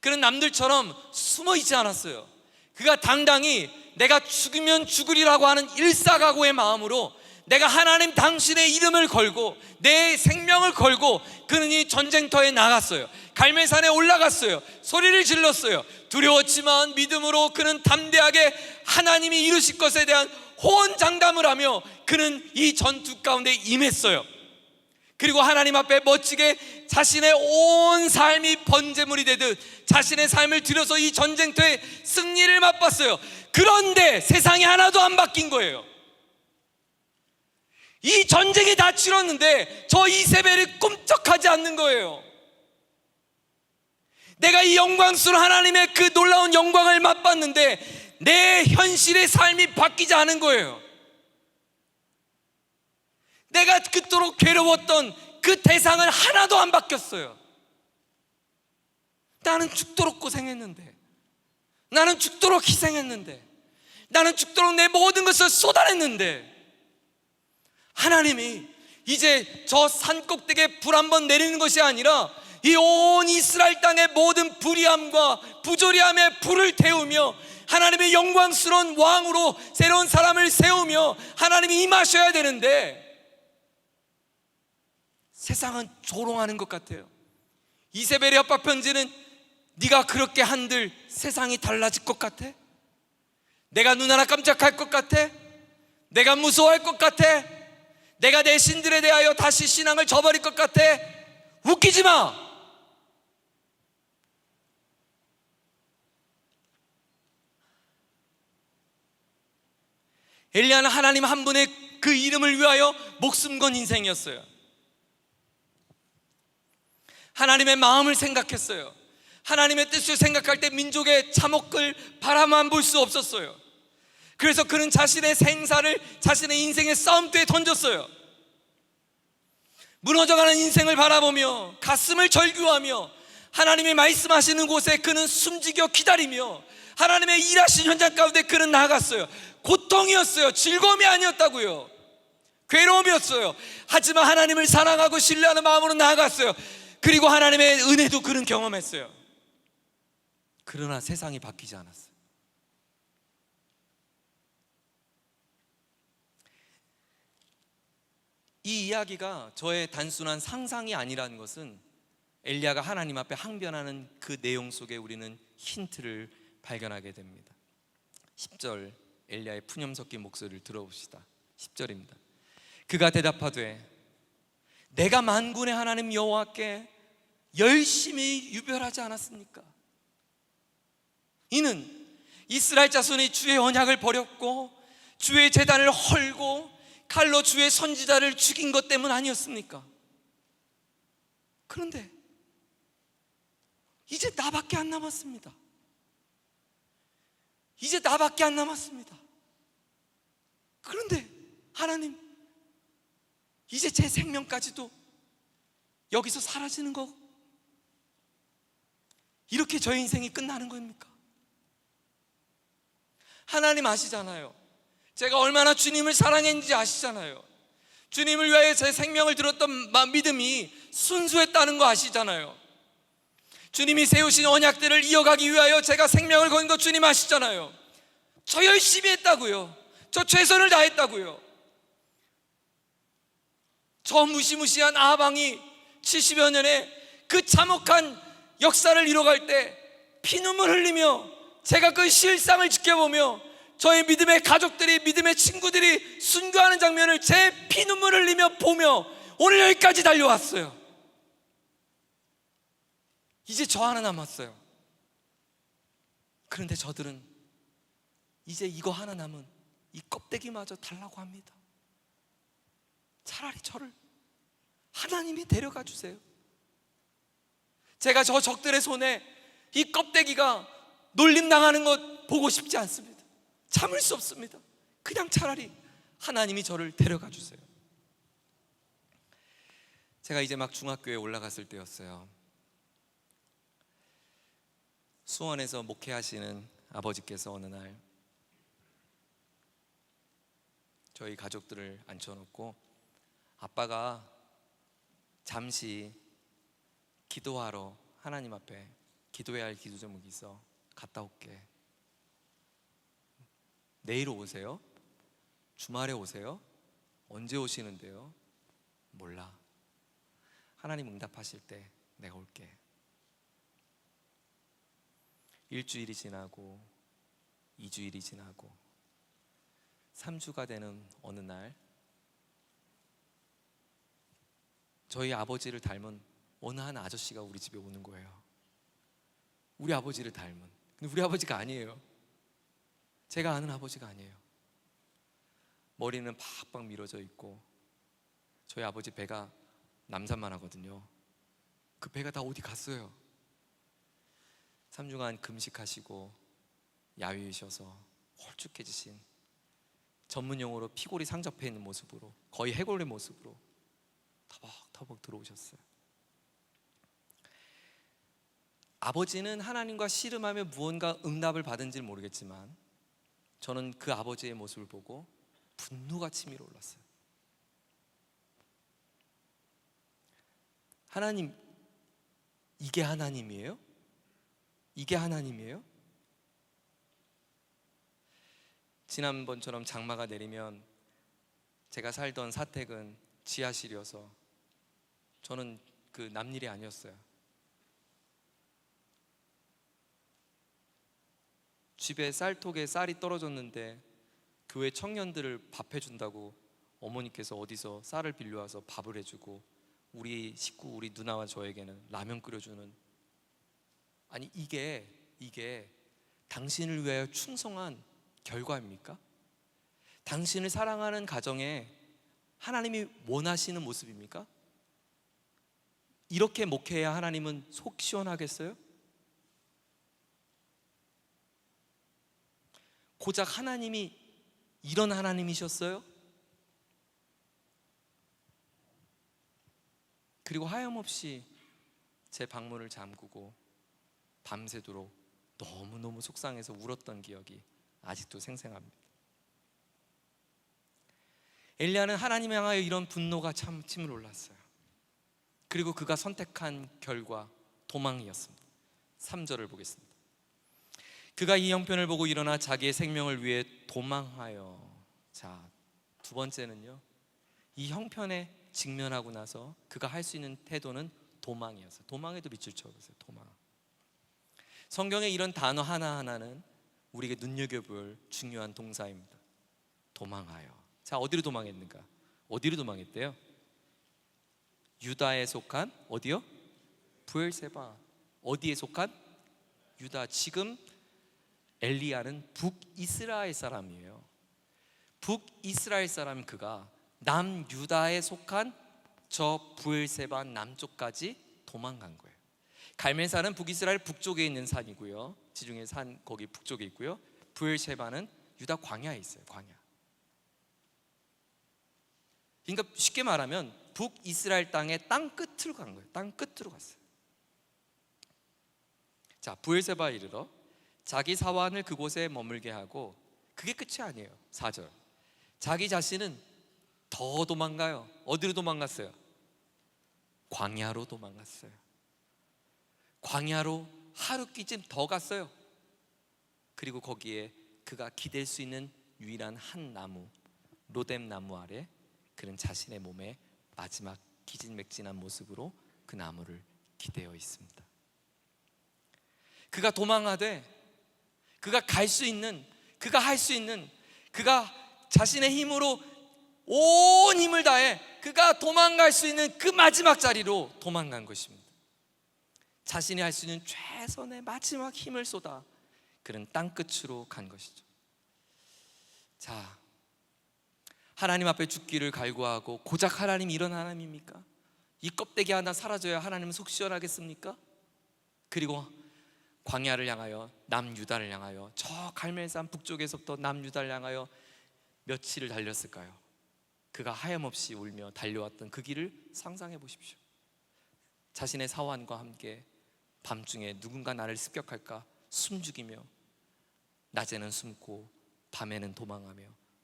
그는 남들처럼 숨어 있지 않았어요. 그가 당당히 내가 죽으면 죽으리라고 하는 일사각오의 마음으로 내가 하나님 당신의 이름을 걸고 내 생명을 걸고 그는 이 전쟁터에 나갔어요. 갈멜산에 올라갔어요. 소리를 질렀어요. 두려웠지만 믿음으로 그는 담대하게 하나님이 이루실 것에 대한 호언장담을 하며 그는 이 전투 가운데 임했어요. 그리고 하나님 앞에 멋지게 자신의 온 삶이 번제물이 되듯 자신의 삶을 들여서 이 전쟁터의 승리를 맛봤어요. 그런데 세상이 하나도 안 바뀐 거예요. 이 전쟁이 다 치렀는데 저 이세벨이 꿈쩍하지 않는 거예요. 내가 이 영광스러운 하나님의 그 놀라운 영광을 맛봤는데 내 현실의 삶이 바뀌지 않은 거예요. 내가 그토록 괴로웠던 그 대상은 하나도 안 바뀌었어요. 나는 죽도록 고생했는데, 나는 죽도록 희생했는데, 나는 죽도록 내 모든 것을 쏟아냈는데 하나님이 이제 저 산꼭대기에 불 한번 내리는 것이 아니라 이 온 이스라엘 땅의 모든 불의함과 부조리함에 불을 태우며 하나님의 영광스러운 왕으로 새로운 사람을 세우며 하나님이 임하셔야 되는데 세상은 조롱하는 것 같아요. 이세벨의 협박 편지는 네가 그렇게 한들 세상이 달라질 것 같아? 내가 눈 하나 깜짝할 것 같아? 내가 무서워할 것 같아? 내가 내 신들에 대하여 다시 신앙을 저버릴 것 같아? 웃기지 마! 엘리야는 하나님 한 분의 그 이름을 위하여 목숨 건 인생이었어요. 하나님의 마음을 생각했어요. 하나님의 뜻을 생각할 때 민족의 참혹을 바라만 볼 수 없었어요. 그래서 그는 자신의 생사를 자신의 인생의 싸움터에 던졌어요. 무너져가는 인생을 바라보며 가슴을 절규하며 하나님이 말씀하시는 곳에 그는 숨지겨 기다리며 하나님의 일하신 현장 가운데 그는 나아갔어요. 고통이었어요. 즐거움이 아니었다고요. 괴로움이었어요. 하지만 하나님을 사랑하고 신뢰하는 마음으로 나아갔어요. 그리고 하나님의 은혜도 그는 경험했어요. 그러나 세상이 바뀌지 않았어요. 이 이야기가 저의 단순한 상상이 아니라는 것은 엘리야가 하나님 앞에 항변하는 그 내용 속에 우리는 힌트를 발견하게 됩니다. 10절 엘리야의 푸념 섞인 목소리를 들어봅시다. 10절입니다. 그가 대답하되 내가 만군의 하나님 여호와께 열심히 유별하지 않았습니까? 이는 이스라엘 자손이 주의 언약을 버렸고 주의 제단을 헐고 칼로 주의 선지자를 죽인 것 때문 아니었습니까? 그런데 이제 나밖에 안 남았습니다. 이제 나밖에 안 남았습니다. 그런데 하나님, 이제 제 생명까지도 여기서 사라지는 거, 이렇게 저의 인생이 끝나는 겁니까? 하나님 아시잖아요. 제가 얼마나 주님을 사랑했는지 아시잖아요. 주님을 위하여 제 생명을 들었던 믿음이 순수했다는 거 아시잖아요. 주님이 세우신 언약들을 이어가기 위하여 제가 생명을 건 거 주님 아시잖아요. 저 열심히 했다고요. 저 최선을 다했다고요. 저 무시무시한 아방이 70여 년의 그 참혹한 역사를 이뤄갈 때 피눈물 흘리며 제가 그 실상을 지켜보며 저의 믿음의 가족들이, 믿음의 친구들이 순교하는 장면을 제 피눈물 흘리며 보며 오늘 여기까지 달려왔어요. 이제 저 하나 남았어요. 그런데 저들은 이제 이거 하나 남은 이 껍데기마저 달라고 합니다. 차라리 저를 하나님이 데려가 주세요. 제가 저 적들의 손에 이 껍데기가 놀림당하는 것 보고 싶지 않습니다. 참을 수 없습니다. 그냥 차라리 하나님이 저를 데려가 주세요. 제가 이제 막 중학교에 올라갔을 때였어요. 수원에서 목회하시는 아버지께서 어느 날 저희 가족들을 앉혀놓고 아빠가 잠시 기도하러 하나님 앞에 기도해야 할 기도 제목이 있어. 갔다 올게. 내일 오세요? 주말에 오세요? 언제 오시는데요? 몰라. 하나님 응답하실 때 내가 올게. 일주일이 지나고 2주일이 지나고 3주가 되는 어느 날 저희 아버지를 닮은 어느 한 아저씨가 우리 집에 오는 거예요. 우리 아버지를 닮은. 근데 우리 아버지가 아니에요. 제가 아는 아버지가 아니에요. 머리는 팍팍 밀어져 있고 저희 아버지 배가 남산만 하거든요. 그 배가 다 어디 갔어요. 3주간 금식하시고 야위이셔서 홀쭉해지신, 전문 용어로 피골이 상접해 있는 모습으로, 거의 해골의 모습으로 터벅터벅 들어오셨어요. 아버지는 하나님과 씨름하며 무언가 응답을 받은지는 모르겠지만 저는 그 아버지의 모습을 보고 분노가 치밀어 올랐어요. 하나님, 이게 하나님이에요? 이게 하나님이에요? 지난번처럼 장마가 내리면 제가 살던 사택은 지하실이어서 저는 그 남일이 아니었어요. 집에 쌀통에 쌀이 떨어졌는데 교회 청년들을 밥 해준다고 어머니께서 어디서 쌀을 빌려와서 밥을 해주고 우리 식구, 우리 누나와 저에게는 라면 끓여주는, 아니 이게 당신을 위하여 충성한 결과입니까? 당신을 사랑하는 가정에 하나님이 원하시는 모습입니까? 이렇게 목회해야 하나님은 속 시원하겠어요? 고작 하나님이 이런 하나님이셨어요? 그리고 하염없이 제 방문을 잠그고 밤새도록 너무너무 속상해서 울었던 기억이 아직도 생생합니다. 엘리야는 하나님을 향하여 이런 분노가 참 치밀어 올랐어요. 그리고 그가 선택한 결과 도망이었습니다. 3절을 보겠습니다. 그가 이 형편을 보고 일어나 자기의 생명을 위해 도망하여. 자, 두 번째는요, 이 형편에 직면하고 나서 그가 할 수 있는 태도는 도망이었어요. 도망에도 밑줄 쳐보세요. 도망. 성경에 이런 단어 하나하나는 우리에게 눈여겨볼 중요한 동사입니다. 도망하여. 자, 어디로 도망했는가? 어디로 도망했대요? 유다에 속한 어디요? 브엘세바. 어디에 속한? 유다. 지금 엘리야는 북이스라엘 사람이에요. 북이스라엘 사람, 그가 남유다에 속한 저 브엘세바 남쪽까지 도망간 거예요. 갈멜산은 북이스라엘 북쪽에 있는 산이고요, 지중해 산 거기 북쪽에 있고요, 브엘세바는 유다 광야에 있어요. 광야. 그러니까 쉽게 말하면 북이스라엘 땅의 땅 끝으로 간 거예요. 땅 끝으로 갔어요. 자, 브엘세바에 이르러 자기 사환을 그곳에 머물게 하고, 그게 끝이 아니에요. 4절. 자기 자신은 더 도망가요. 어디로 도망갔어요? 광야로 도망갔어요. 광야로 하루 끼쯤 더 갔어요. 그리고 거기에 그가 기댈 수 있는 유일한 한 나무, 로뎀 나무 아래 그는 자신의 몸에 마지막 기진맥진한 모습으로 그 나무를 기대어 있습니다. 그가 도망하되, 그가 갈 수 있는, 그가 할 수 있는, 그가 자신의 힘으로 온 힘을 다해 그가 도망갈 수 있는 그 마지막 자리로 도망간 것입니다. 자신이 할 수 있는 최선의 마지막 힘을 쏟아 그는 땅끝으로 간 것이죠. 자, 하나님 앞에 죽기를 갈구하고 고작 하나님이 이런 하나님입니까? 이 껍데기 하나 사라져야 하나님은 속 시원하겠습니까? 그리고 광야를 향하여, 남유다를 향하여, 저 갈멜산 북쪽에서부터 남유다를 향하여 며칠을 달렸을까요? 그가 하염없이 울며 달려왔던 그 길을 상상해 보십시오. 자신의 사환과 함께 밤중에 누군가 나를 습격할까 숨죽이며 낮에는 숨고 밤에는 도망하며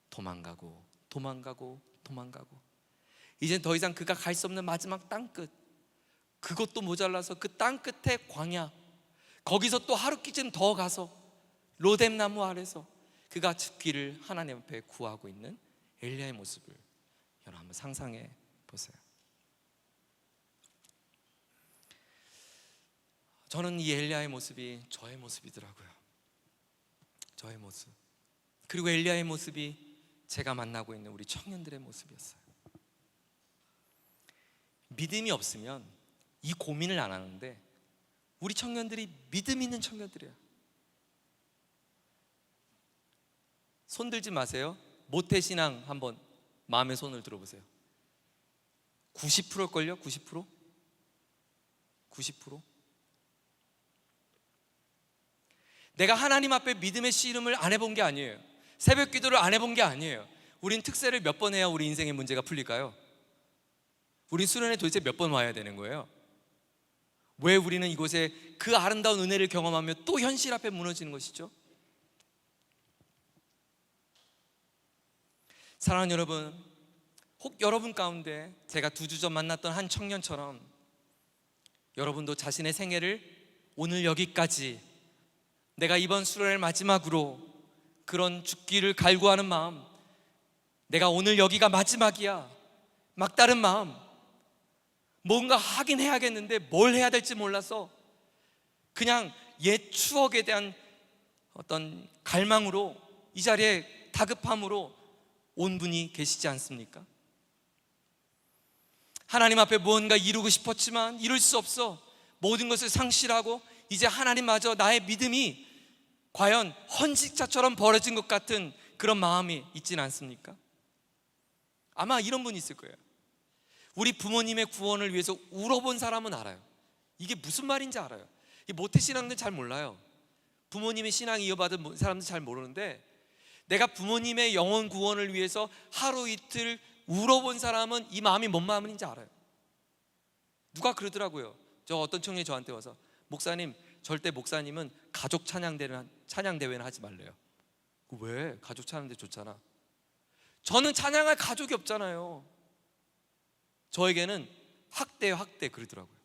도망가고 도망가고 도망가고 이젠 더 이상 그가 갈 수 없는 마지막 땅끝, 그것도 모자라서 그 땅끝의 광야, 거기서 또 하루끼쯤 더 가서 로뎀 나무 아래서 그가 죽기를 하나님 앞에 구하고 있는 엘리야의 모습을 여러분 한번 상상해 보세요. 저는 이 엘리야의 모습이 저의 모습이더라고요. 저의 모습. 그리고 엘리야의 모습이 제가 만나고 있는 우리 청년들의 모습이었어요. 믿음이 없으면 이 고민을 안 하는데 우리 청년들이 믿음 있는 청년들이에요. 손 들지 마세요. 모태신앙 한번 마음의 손을 들어보세요. 90%일걸요? 90%? 90%? 내가 하나님 앞에 믿음의 씨름을 안 해본 게 아니에요. 새벽 기도를 안 해본 게 아니에요. 우린 특세를 몇 번 해야 우리 인생의 문제가 풀릴까요? 우린 수련회 도대체 몇 번 와야 되는 거예요? 왜 우리는 이곳에 그 아름다운 은혜를 경험하며 또 현실 앞에 무너지는 것이죠? 사랑하는 여러분, 혹 여러분 가운데 제가 2주 전 만났던 한 청년처럼 여러분도 자신의 생애를 오늘 여기까지, 내가 이번 수련회 마지막으로 그런 죽기를 갈구하는 마음, 내가 오늘 여기가 마지막이야, 막다른 마음, 뭔가 하긴 해야겠는데 뭘 해야 될지 몰라서 그냥 옛 추억에 대한 어떤 갈망으로 이 자리에 다급함으로 온 분이 계시지 않습니까? 하나님 앞에 무언가 이루고 싶었지만 이룰 수 없어 모든 것을 상실하고 이제 하나님마저 나의 믿음이 과연 헌식자처럼 벌어진 것 같은 그런 마음이 있지는 않습니까? 아마 이런 분이 있을 거예요. 우리 부모님의 구원을 위해서 울어본 사람은 알아요. 이게 무슨 말인지 알아요. 이 모태신앙들 잘 몰라요. 부모님의 신앙 이어받은 사람들 잘 모르는데, 내가 부모님의 영혼 구원을 위해서 하루 이틀 울어본 사람은 이 마음이 뭔 마음인지 알아요. 누가 그러더라고요. 저 어떤 청년이 저한테 와서, 목사님, 절대 목사님은 가족 찬양대회는 하지 말래요. 왜? 가족 찬양대 좋잖아. 저는 찬양할 가족이 없잖아요. 저에게는 학대 그러더라고요.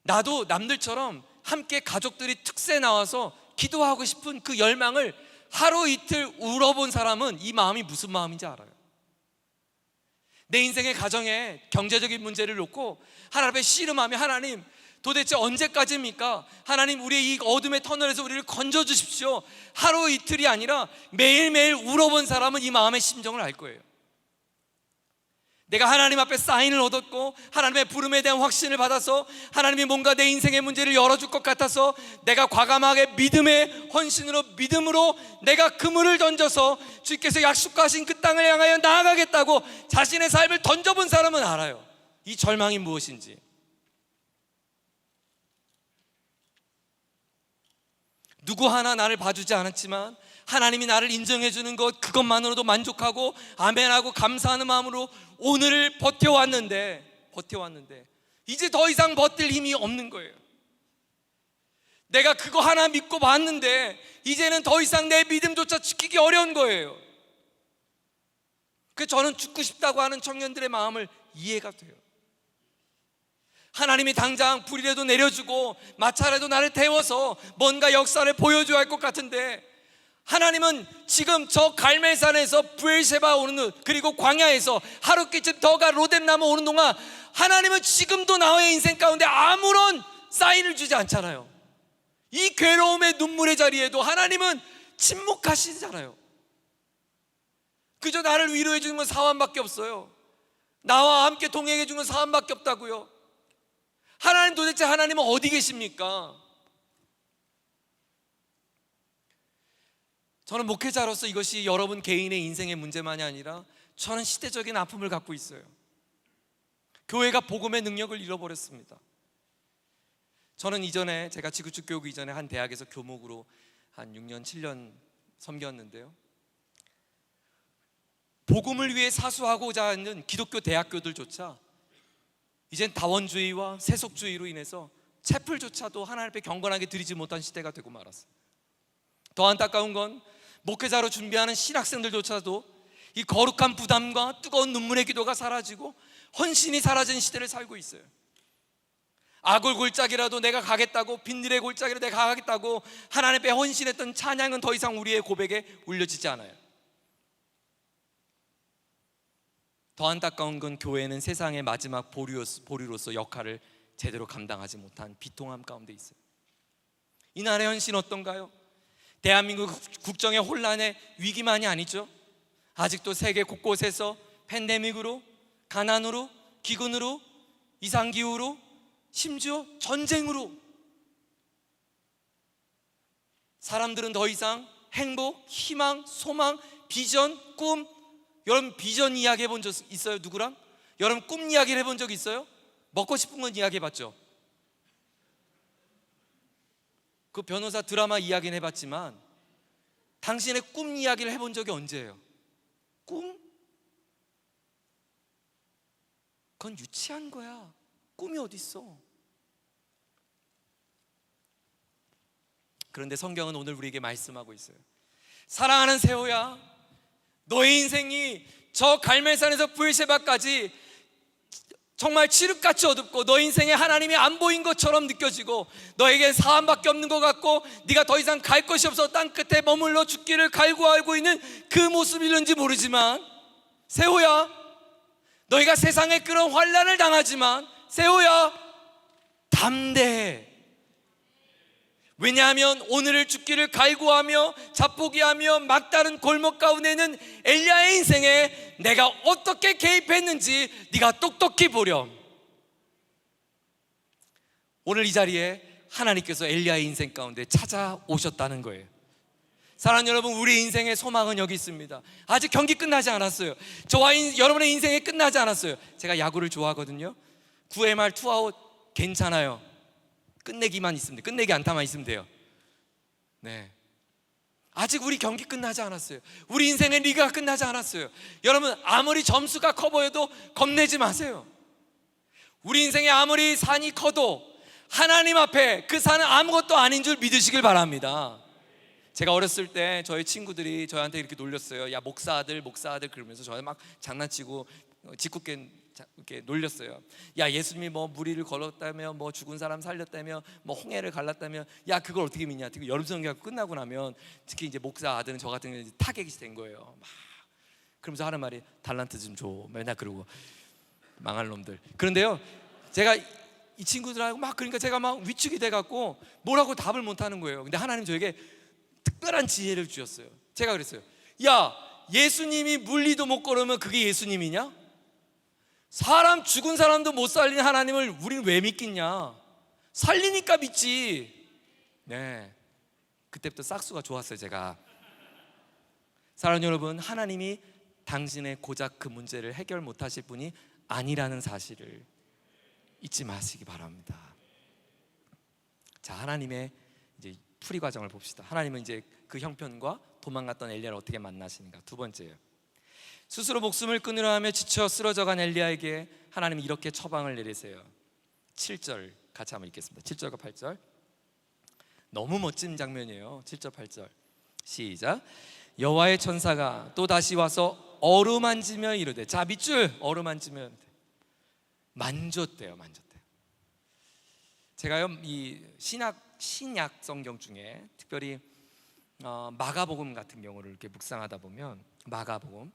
나도 남들처럼 함께 가족들이 특세 나와서 기도하고 싶은 그 열망을 하루 이틀 울어본 사람은 이 마음이 무슨 마음인지 알아요. 내 인생의 가정에 경제적인 문제를 놓고 하나님 앞에 씨름하며, 하나님 도대체 언제까지입니까? 하나님, 우리의 이 어둠의 터널에서 우리를 건져주십시오. 하루 이틀이 아니라 매일매일 울어본 사람은 이 마음의 심정을 알 거예요. 내가 하나님 앞에 사인을 얻었고 하나님의 부름에 대한 확신을 받아서 하나님이 뭔가 내 인생의 문제를 열어줄 것 같아서 내가 과감하게 믿음의 헌신으로, 믿음으로 내가 그물을 던져서 주께서 약속하신 그 땅을 향하여 나아가겠다고 자신의 삶을 던져본 사람은 알아요. 이 절망이 무엇인지. 누구 하나 나를 봐주지 않았지만 하나님이 나를 인정해 주는 것, 그것만으로도 만족하고 아멘하고 감사하는 마음으로 오늘을 버텨왔는데 이제 더 이상 버틸 힘이 없는 거예요. 내가 그거 하나 믿고 봤는데 이제는 더 이상 내 믿음조차 지키기 어려운 거예요. 그래서 저는 죽고 싶다고 하는 청년들의 마음을 이해가 돼요. 하나님이 당장 불이라도 내려주고 마차라도 나를 태워서 뭔가 역사를 보여줘야 할 것 같은데, 하나님은 지금 저 갈멜산에서 브엘세바 오는, 그리고 광야에서 하루끼쯤 더가 로뎀나무 오는 동안 하나님은 지금도 나의 인생 가운데 아무런 사인을 주지 않잖아요. 이 괴로움의 눈물의 자리에도 하나님은 침묵하시잖아요. 그저 나를 위로해 주는 건 사환밖에 없어요. 나와 함께 동행해 주는 건 사환밖에 없다고요. 하나님, 도대체 하나님은 어디 계십니까? 저는 목회자로서 이것이 여러분 개인의 인생의 문제만이 아니라 저는 시대적인 아픔을 갖고 있어요. 교회가 복음의 능력을 잃어버렸습니다. 저는 이전에, 제가 지구축 교육 이전에 한 대학에서 교목으로 한 6년 7년 섬겼는데요, 복음을 위해 사수하고자 하는 기독교 대학교들조차 이젠 다원주의와 세속주의로 인해서 채플조차도 하나님 앞에 경건하게 드리지 못한 시대가 되고 말았어요. 더 안타까운 건 목회자로 준비하는 신학생들조차도 이 거룩한 부담과 뜨거운 눈물의 기도가 사라지고 헌신이 사라진 시대를 살고 있어요. 악을 골짜기라도 내가 가겠다고, 빈들의 골짜기라도 내가 가겠다고 하나님 앞에 헌신했던 찬양은 더 이상 우리의 고백에 울려지지 않아요. 더 안타까운 건 교회는 세상의 마지막 보류로서 역할을 제대로 감당하지 못한 비통함 가운데 있어요. 이날의 현실은 어떤가요? 대한민국 국정의 혼란의 위기만이 아니죠. 아직도 세계 곳곳에서 팬데믹으로, 가난으로, 기근으로, 이상기후로, 심지어 전쟁으로 사람들은 더 이상 행복, 희망, 소망, 비전, 꿈, 여러분 비전 이야기 해본 적 있어요? 누구랑? 여러분 꿈 이야기를 해본 적 있어요? 먹고 싶은 건 이야기 해봤죠? 그 변호사 드라마 이야기는 해봤지만 당신의 꿈 이야기를 해본 적이 언제예요? 꿈? 그건 유치한 거야. 꿈이 어딨어? 그런데 성경은 오늘 우리에게 말씀하고 있어요. 사랑하는 세호야, 너의 인생이 저 갈멜산에서 브엘셰바까지 정말 칠흑같이 어둡고 너 인생에 하나님이 안 보인 것처럼 느껴지고 너에게 사함밖에 없는 것 같고 네가 더 이상 갈 곳이 없어 땅 끝에 머물러 죽기를 갈구하고 있는 그 모습이런지 모르지만 세호야, 너희가 세상에 그런 환난을 당하지만 세호야, 담대해. 왜냐하면 오늘을 죽기를 갈구하며 자포기하며 막다른 골목 가운데는 엘리야의 인생에 내가 어떻게 개입했는지 네가 똑똑히 보렴. 오늘 이 자리에 하나님께서 엘리야의 인생 가운데 찾아오셨다는 거예요. 사랑하는 여러분, 우리 인생의 소망은 여기 있습니다. 아직 경기 끝나지 않았어요. 저와 여러분의 인생이 끝나지 않았어요. 제가 야구를 좋아하거든요. 9회 말 투아웃 괜찮아요. 끝내기만 있으면 돼요. 끝내기 안타만 있으면 돼요. 네. 아직 우리 경기 끝나지 않았어요. 우리 인생의 리그가 끝나지 않았어요. 여러분, 아무리 점수가 커 보여도 겁내지 마세요. 우리 인생에 아무리 산이 커도 하나님 앞에 그 산은 아무것도 아닌 줄 믿으시길 바랍니다. 제가 어렸을 때 저희 친구들이 저한테 이렇게 놀렸어요. 야, 목사 아들 그러면서 저한테 막 장난치고 짓궂게 이렇게 놀렸어요. 야, 예수님이 뭐 무리를 걸었다며, 뭐 죽은 사람 살렸다며, 뭐 홍해를 갈랐다며, 야, 그걸 어떻게 믿냐. 여름 성경 끝나고 나면 특히 이제 목사 아들은 저 같은 경우는 타격이 된 거예요. 막 그러면서 하는 말이 달란트 좀 줘. 맨날 그러고 망할 놈들. 그런데요, 제가 이 친구들하고 막 그러니까 제가 막 위축이 돼갖고 뭐라고 답을 못하는 거예요. 근데 하나님 저에게 특별한 지혜를 주셨어요. 제가 그랬어요. 야, 예수님이 물리도 못 걸으면 그게 예수님이냐? 사람, 죽은 사람도 못 살리는 하나님을 우리는 왜 믿겠냐? 살리니까 믿지. 네, 그때부터 싹수가 좋았어요. 제가. 사랑하는 여러분, 하나님이 당신의 고작 그 문제를 해결 못하실 분이 아니라는 사실을 잊지 마시기 바랍니다. 자, 하나님의 이제 풀이 과정을 봅시다. 하나님은 이제 그 형편과 도망갔던 엘리야를 어떻게 만나시는가. 두 번째예요. 스스로 목숨을 끊으려 하며 지쳐 쓰러져간 엘리야에게 하나님이 이렇게 처방을 내리세요. 7절 같이 한번 읽겠습니다. 7절과 8절. 너무 멋진 장면이에요. 7절 8절 시작. 여호와의 천사가 또 다시 와서 어루만지며 이르되, 자, 밑줄 어루만지며 만졌대요. 제가요, 이 신약 성경 중에 특별히 마가복음 같은 경우를 이렇게 묵상하다 보면, 마가복음,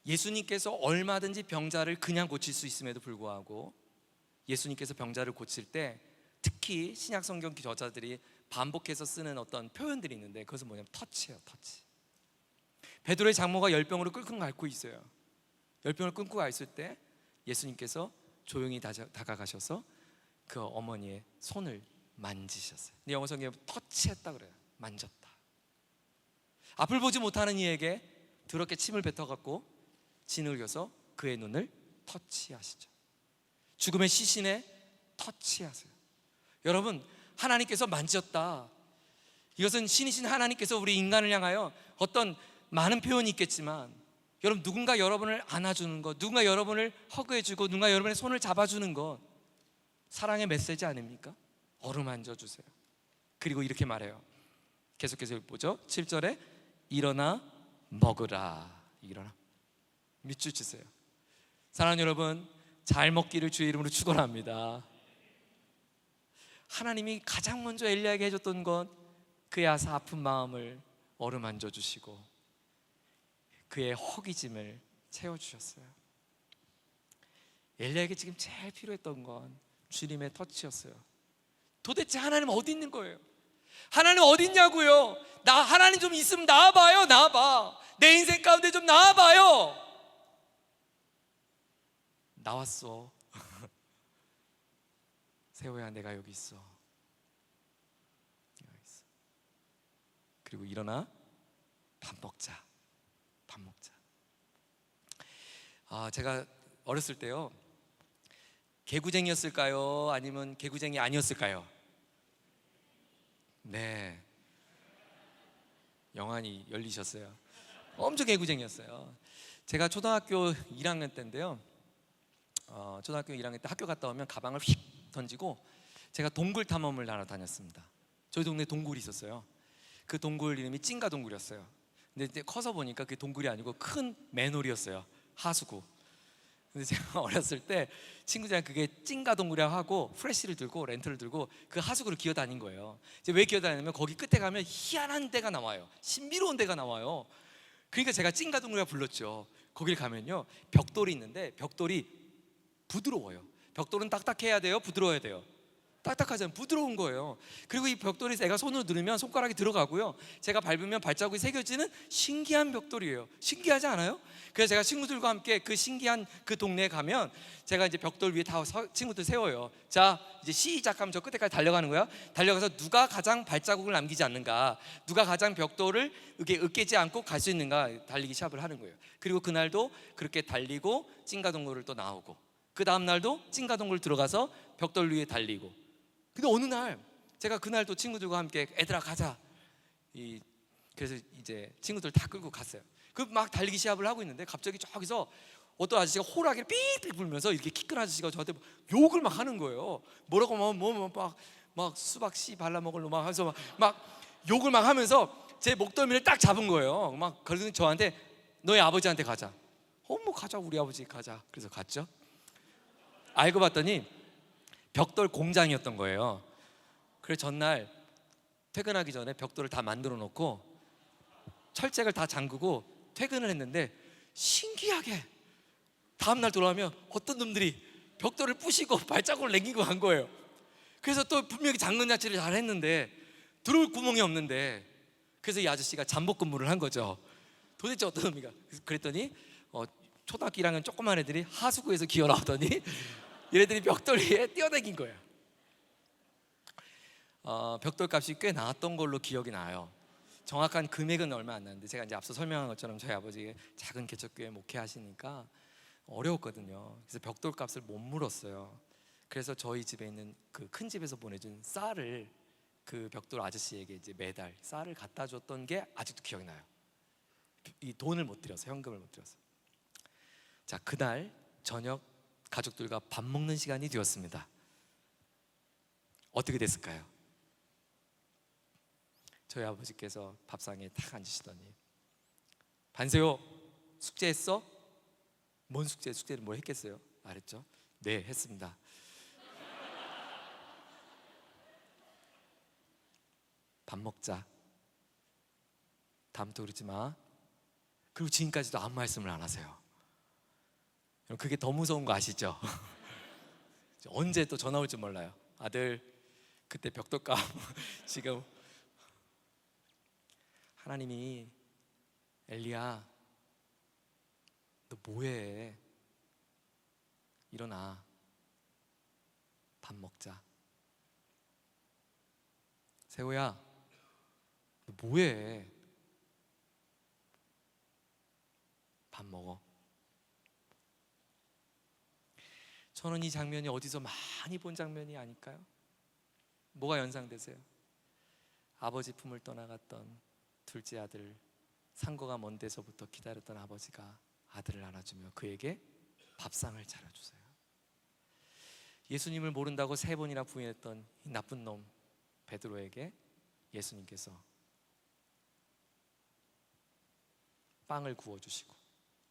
예수님께서 얼마든지 병자를 그냥 고칠 수 있음에도 불구하고 예수님께서 병자를 고칠 때 특히 신약 성경 저자들이 반복해서 쓰는 어떤 표현들이 있는데 그것은 뭐냐면 터치예요. 터치. 베드로의 장모가 열병으로 끙끙 앓고 있어요. 열병을 끊고 가 있을 때 예수님께서 조용히 다가가셔서 그 어머니의 손을 만지셨어요. 근데 영어 성경에 터치했다 그래요. 만졌다. 앞을 보지 못하는 이에게 더럽게 침을 뱉어갖고 진흙여서 그의 눈을 터치하시죠. 죽음의 시신에 터치하세요. 여러분, 하나님께서 만졌다. 이것은 신이신 하나님께서 우리 인간을 향하여 어떤 많은 표현이 있겠지만, 여러분, 누군가 여러분을 안아주는 것, 누군가 여러분을 허그해주고 누군가 여러분의 손을 잡아주는 것, 사랑의 메시지 아닙니까? 어루만져 주세요. 그리고 이렇게 말해요. 계속해서 보죠. 7절에 일어나 먹으라. 일어나. 밑줄 치세요. 사랑하는 여러분, 잘 먹기를 주의 이름으로 축원합니다. 하나님이 가장 먼저 엘리야에게 해줬던 건 그의 아픈 마음을 어루만져 주시고 그의 허기짐을 채워주셨어요. 엘리야에게 지금 제일 필요했던 건 주님의 터치였어요. 도대체 하나님 어디 있는 거예요? 하나님 어디 있냐고요? 하나님 좀 있으면 나와봐요. 나와봐. 내 인생 가운데 좀 나와봐요. 나왔어. 세호야, 내가 여기 있어. 내가 있어. 그리고 일어나 밥 먹자. 밥 먹자. 제가 어렸을 때요, 개구쟁이였을까요? 아니면 개구쟁이 아니었을까요? 네, 영안이 열리셨어요. 엄청 개구쟁이였어요. 제가 초등학교 1학년 때인데요, 초등학교 1학년 때 학교 갔다 오면 가방을 휙 던지고 제가 동굴 탐험을 나러 다녔습니다. 저희 동네에 동굴이 있었어요. 그 동굴 이름이 찐가 동굴이었어요. 근데 이제 커서 보니까 그게 동굴이 아니고 큰 맨홀이었어요. 하수구. 근데 제가 어렸을 때 친구들이랑 그게 찐가 동굴이라고 하고 프레쉬를 들고 렌트를 들고 그 하수구를 기어 다닌 거예요. 이제 왜 기어 다니냐면 거기 끝에 가면 희한한 데가 나와요. 신비로운 데가 나와요. 그러니까 제가 찐가 동굴이라고 불렀죠. 거길 가면요, 벽돌이 있는데 벽돌이 부드러워요. 벽돌은 딱딱해야 돼요? 부드러워야 돼요? 딱딱하잖아요. 부드러운 거예요. 그리고 이 벽돌이 제가 손으로 누르면 손가락이 들어가고요, 제가 밟으면 발자국이 새겨지는 신기한 벽돌이에요. 신기하지 않아요? 그래서 제가 친구들과 함께 그 신기한 그 동네에 가면 제가 이제 벽돌 위에 다 친구들 세워요. 자, 이제 시작하면 저 끝에까지 달려가는 거야. 달려가서 누가 가장 발자국을 남기지 않는가, 누가 가장 벽돌을 이렇게 으깨지 않고 갈 수 있는가, 달리기 시합을 하는 거예요. 그리고 그날도 그렇게 달리고 찐가동굴을 또 나오고, 그 다음 날도 찐가동굴 들어가서 벽돌 위에 달리고. 근데 어느 날 제가 그날 또 친구들과 함께 애들아 가자, 그래서 이제 친구들 다 끌고 갔어요. 그 막 달리기 시합을 하고 있는데 갑자기 저기서 어떤 아저씨가 호랑이를 삑삑 불면서 이렇게 키 큰 아저씨가 저한테 욕을 막 하는 거예요. 뭐라고 막 수박 씨 발라 먹을로 막 해서 막 욕을 막 하면서 제 목덜미를 딱 잡은 거예요. 막 그러더니 저한테 너희 아버지한테 가자. 뭐 가자, 우리 아버지 가자. 그래서 갔죠. 알고 봤더니 벽돌 공장이었던 거예요. 그래서 전날 퇴근하기 전에 벽돌을 다 만들어 놓고 철책을 다 잠그고 퇴근을 했는데, 신기하게 다음날 돌아오면 어떤 놈들이 벽돌을 부시고 발자국을 남기고 간 거예요. 그래서 또 분명히 장난 자체를 잘 했는데 들어올 구멍이 없는데, 그래서 이 아저씨가 잠복 근무를 한 거죠. 도대체 어떤 놈이가. 그랬더니 초등학교 1학년 조그만 애들이 하수구에서 기어 나오더니 얘네들이 벽돌 위에 뛰어다닌 거예요. 벽돌 값이 꽤 나왔던 걸로 기억이 나요. 정확한 금액은 얼마 안 나는데, 제가 이제 앞서 설명한 것처럼 저희 아버지 작은 개척교회 목회하시니까 어려웠거든요. 그래서 벽돌 값을 못 물었어요. 그래서 저희 집에 있는 그 큰 집에서 보내준 쌀을 그 벽돌 아저씨에게 이제 매달 쌀을 갖다 줬던 게 아직도 기억이 나요. 이 돈을 못 드려서, 현금을 못 드려서. 자, 그날 저녁 가족들과 밥 먹는 시간이 되었습니다. 어떻게 됐을까요? 저희 아버지께서 밥상에 탁 앉으시더니, 반세요, 숙제했어? 뭔 숙제? 숙제를 뭘 했겠어요? 말했죠. 네, 했습니다. 밥 먹자. 다음부터 그러지 마. 그리고 지금까지도 아무 말씀을 안 하세요. 그게 더 무서운 거 아시죠? 언제 또 전화 올지 몰라요. 아들, 그때 벽돌값 지금 하나님이 엘리야, 너 뭐해? 일어나, 밥 먹자. 세호야, 너 뭐해? 밥 먹어. 저는 이 장면이 어디서 많이 본 장면이 아닐까요? 뭐가 연상되세요? 아버지 품을 떠나갔던 둘째 아들, 상고가 먼 데서부터 기다렸던 아버지가 아들을 안아주며 그에게 밥상을 차려주세요. 예수님을 모른다고 3번이나 부인했던 이 나쁜 놈 베드로에게 예수님께서 빵을 구워주시고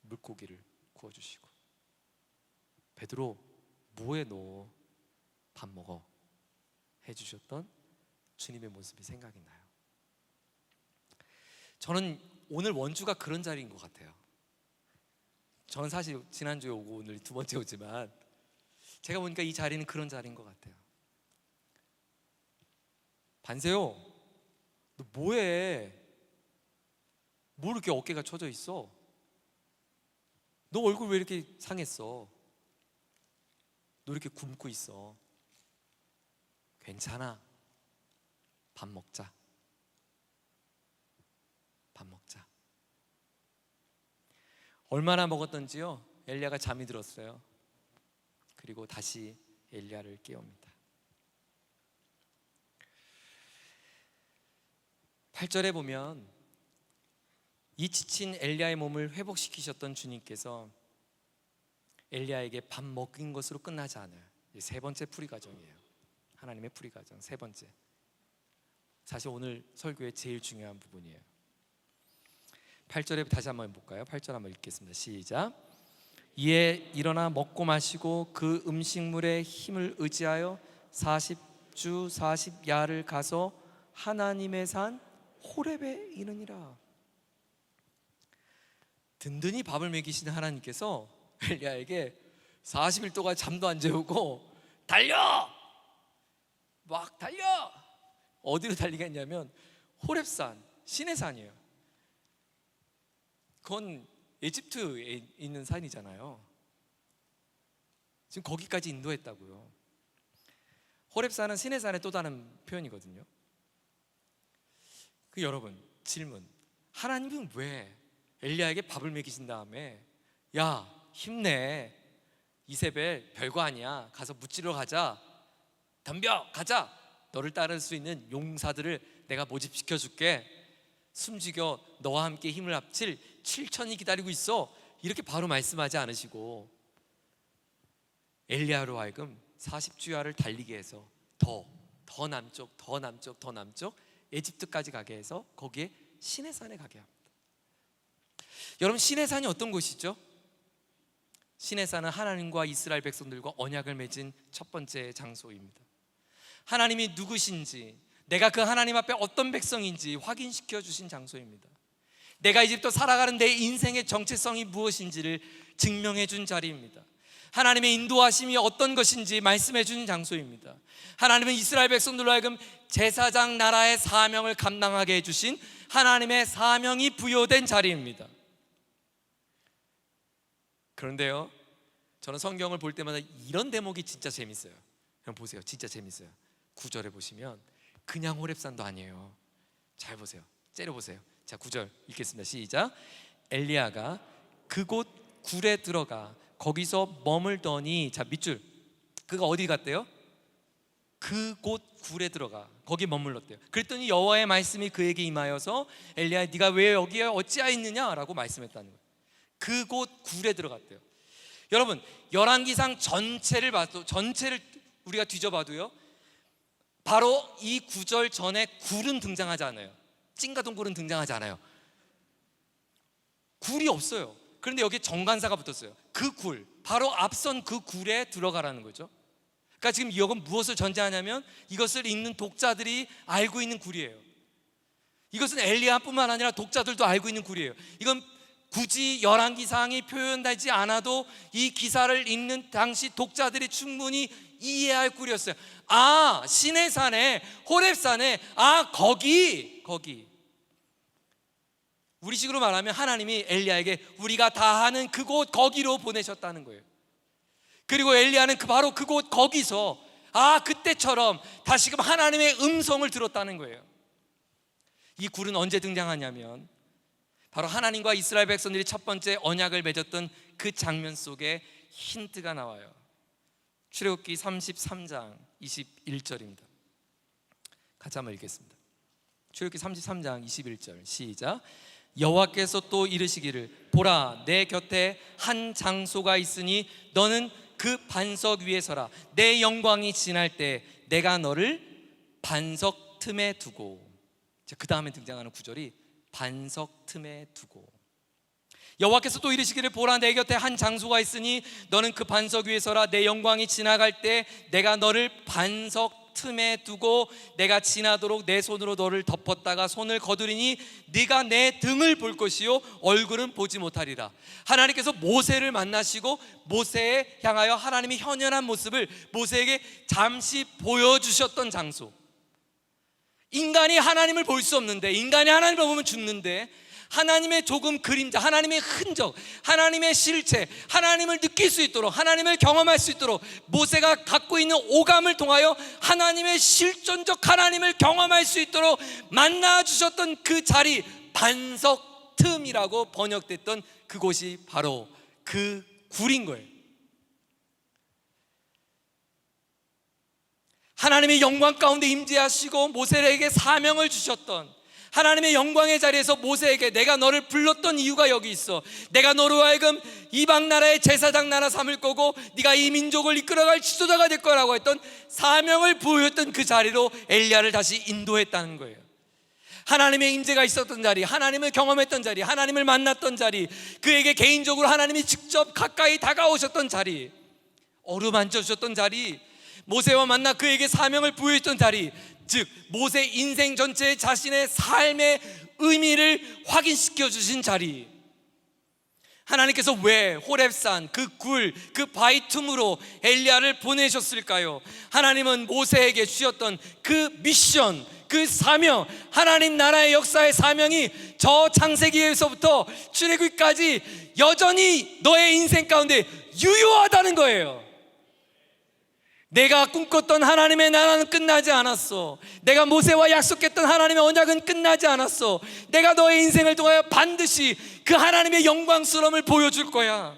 물고기를 구워주시고, 베드로 뭐해 너 밥 먹어 해주셨던 주님의 모습이 생각이 나요. 저는 오늘 원주가 그런 자리인 것 같아요. 저는 사실 지난주에 오고 오늘 2번째 오지만 제가 보니까 이 자리는 그런 자리인 것 같아요. 반세요, 너 뭐해? 뭘 이렇게 어깨가 처져 있어? 너 얼굴 왜 이렇게 상했어? 너 이렇게 굶고 있어? 괜찮아, 밥 먹자. 밥 먹자. 얼마나 먹었던지요, 엘리야가 잠이 들었어요. 그리고 다시 엘리야를 깨웁니다. 8절에 보면 이 지친 엘리야의 몸을 회복시키셨던 주님께서 엘리야에게 밥 먹인 것으로 끝나지 않아요. 3번째 풀이 과정이에요. 하나님의 풀이 과정 3번째. 사실 오늘 설교의 제일 중요한 부분이에요. 8절에 다시 한번 볼까요? 8절 한번 읽겠습니다. 시작. 이에 일어나 먹고 마시고 그 음식물의 힘을 의지하여 40주 40야를 가서 하나님의 산 호렙에 이르니라. 든든히 밥을 먹이시는 하나님께서 엘리야에게 40일 동안 잠도 안 재우고 달려! 막 달려! 어디로 달리게 했냐면 호렙산, 신의 산이에요. 그건 에집트에 있는 산이잖아요. 지금 거기까지 인도했다고요. 호렙산은 신의 산의 또 다른 표현이거든요. 여러분, 질문. 하나님은 왜 엘리야에게 밥을 먹이신 다음에 야, 힘내, 이세벨 별거 아니야, 가서 무찌러 가자, 덤벼 가자, 너를 따를 수 있는 용사들을 내가 모집시켜 줄게, 숨죽여 너와 함께 힘을 합칠 7천이 기다리고 있어, 이렇게 바로 말씀하지 않으시고 엘리야로 하여금 40주야를 달리게 해서 더 남쪽, 더 남쪽, 더 남쪽 에집트까지 가게 해서 거기에 신의 산에 가게 합니다. 여러분, 신의 산이 어떤 곳이죠? 신의 산은 하나님과 이스라엘 백성들과 언약을 맺은 첫 번째 장소입니다. 하나님이 누구신지, 내가 그 하나님 앞에 어떤 백성인지 확인시켜 주신 장소입니다. 내가 이집트 살아가는 내 인생의 정체성이 무엇인지를 증명해 준 자리입니다. 하나님의 인도하심이 어떤 것인지 말씀해 주는 장소입니다. 하나님은 이스라엘 백성들로 하여금 제사장 나라의 사명을 감당하게 해주신 하나님의 사명이 부여된 자리입니다. 그런데요, 저는 성경을 볼 때마다 이런 대목이 진짜 재밌어요. 그럼 보세요, 진짜 재밌어요. 9절에 보시면 그냥 호렙산도 아니에요. 잘 보세요, 째려보세요. 자, 9절 읽겠습니다. 시작. 엘리야가 그곳 굴에 들어가 거기서 머물더니, 자 밑줄, 그가 어디 갔대요? 그곳 굴에 들어가 거기 머물렀대요. 그랬더니 여호와의 말씀이 그에게 임하여서 엘리야, 네가 왜 여기에 어찌하여 있느냐라고 말씀했다는 거예요. 그곳 굴에 들어갔대요. 여러분, 열왕기상 전체를 봐도, 전체를 우리가 뒤져봐도요, 바로 이 구절 전에 굴은 등장하지 않아요. 찐가동 굴은 등장하지 않아요. 굴이 없어요. 그런데 여기에 정관사가 붙었어요. 그 굴, 바로 앞선 그 굴에 들어가라는 거죠. 그러니까 지금 이건 무엇을 전제하냐면 이것을 읽는 독자들이 알고 있는 굴이에요. 이것은 엘리야뿐만 아니라 독자들도 알고 있는 굴이에요. 이건 굳이 열왕기상이 표현되지 않아도 이 기사를 읽는 당시 독자들이 충분히 이해할 굴이었어요. 아, 신의 산에, 호렙산에, 아, 거기. 우리식으로 말하면 하나님이 엘리야에게 우리가 다 아는 그곳 거기로 보내셨다는 거예요. 그리고 엘리야는 바로 그곳 거기서, 아, 그때처럼 다시금 하나님의 음성을 들었다는 거예요. 이 굴은 언제 등장하냐면 바로 하나님과 이스라엘 백성들이 첫 번째 언약을 맺었던 그 장면 속에 힌트가 나와요. 출애굽기 33장 21절입니다. 같이 한번 읽겠습니다. 출애굽기 33장 21절 시작. 여호와께서 또 이르시기를 보라 내 곁에 한 장소가 있으니 너는 그 반석 위에 서라. 내 영광이 지날 때 내가 너를 반석 틈에 두고. 그 다음에 등장하는 구절이 반석 틈에 두고. 여호와께서 또 이르시기를 보라 내 곁에 한 장소가 있으니 너는 그 반석 위에 서라. 내 영광이 지나갈 때 내가 너를 반석 틈에 두고 내가 지나도록 내 손으로 너를 덮었다가 손을 거두리니 네가 내 등을 볼 것이요 얼굴은 보지 못하리라. 하나님께서 모세를 만나시고 모세에 향하여 하나님의 현현한 모습을 모세에게 잠시 보여주셨던 장소. 인간이 하나님을 볼 수 없는데, 인간이 하나님을 보면 죽는데, 하나님의 조금 그림자, 하나님의 흔적, 하나님의 실체, 하나님을 느낄 수 있도록, 하나님을 경험할 수 있도록 모세가 갖고 있는 오감을 통하여 하나님의 실존적 하나님을 경험할 수 있도록 만나주셨던 그 자리, 반석 틈이라고 번역됐던 그곳이 바로 그 굴인 거예요. 하나님의 영광 가운데 임재하시고 모세에게 사명을 주셨던 하나님의 영광의 자리에서 모세에게 내가 너를 불렀던 이유가 여기 있어. 내가 너로 하여금 이방 나라의 제사장 나라 삼을 거고 네가 이 민족을 이끌어갈 지도자가 될 거라고 했던 사명을 부여했던 그 자리로 엘리야를 다시 인도했다는 거예요. 하나님의 임재가 있었던 자리, 하나님을 경험했던 자리, 하나님을 만났던 자리, 그에게 개인적으로 하나님이 직접 가까이 다가오셨던 자리, 어루만져 주셨던 자리, 모세와 만나 그에게 사명을 부여했던 자리, 즉 모세 인생 전체의 자신의 삶의 의미를 확인시켜 주신 자리. 하나님께서 왜 호렙산 그 굴, 그 바위 틈으로 엘리야를 보내셨을까요? 하나님은 모세에게 주셨던 그 미션, 그 사명, 하나님 나라의 역사의 사명이 저 창세기에서부터 출애굽기까지 여전히 너의 인생 가운데 유효하다는 거예요. 내가 꿈꿨던 하나님의 나라는 끝나지 않았어. 내가 모세와 약속했던 하나님의 언약은 끝나지 않았어. 내가 너의 인생을 통하여 반드시 그 하나님의 영광스러움을 보여줄 거야.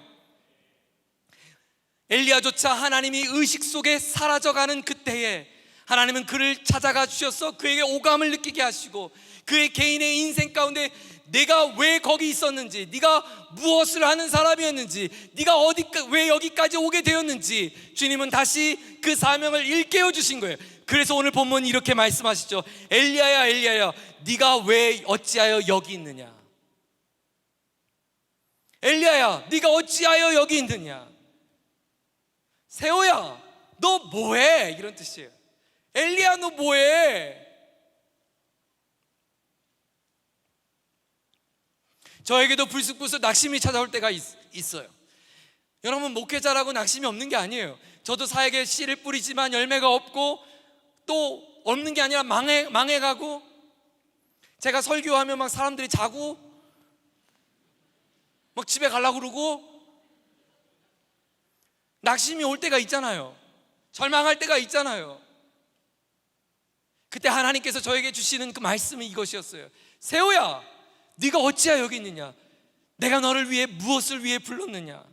엘리야조차 하나님이 의식 속에 사라져가는 그때에 하나님은 그를 찾아가 주셔서 그에게 오감을 느끼게 하시고 그의 개인의 인생 가운데 내가 왜 거기 있었는지, 네가 무엇을 하는 사람이었는지, 네가 왜 여기까지 오게 되었는지 주님은 다시 그 사명을 일깨워 주신 거예요. 그래서 오늘 본문 이렇게 말씀하시죠. 엘리야야 엘리야야 네가 왜 어찌하여 여기 있느냐. 엘리야야 네가 어찌하여 여기 있느냐. 세호야 너 뭐해, 이런 뜻이에요. 엘리야 너 뭐해. 저에게도 불쑥불쑥 낙심이 찾아올 때가 있어요. 여러분, 목회자라고 낙심이 없는 게 아니에요. 저도 사역에 씨를 뿌리지만 열매가 없고 또 없는 게 아니라 망해가고, 제가 설교하면 막 사람들이 자고 막 집에 가려고 그러고 낙심이 올 때가 있잖아요. 절망할 때가 있잖아요. 그때 하나님께서 저에게 주시는 그 말씀이 이것이었어요. 세호야 네가 어찌하여 여기 있느냐. 내가 너를 위해 무엇을 위해 불렀느냐.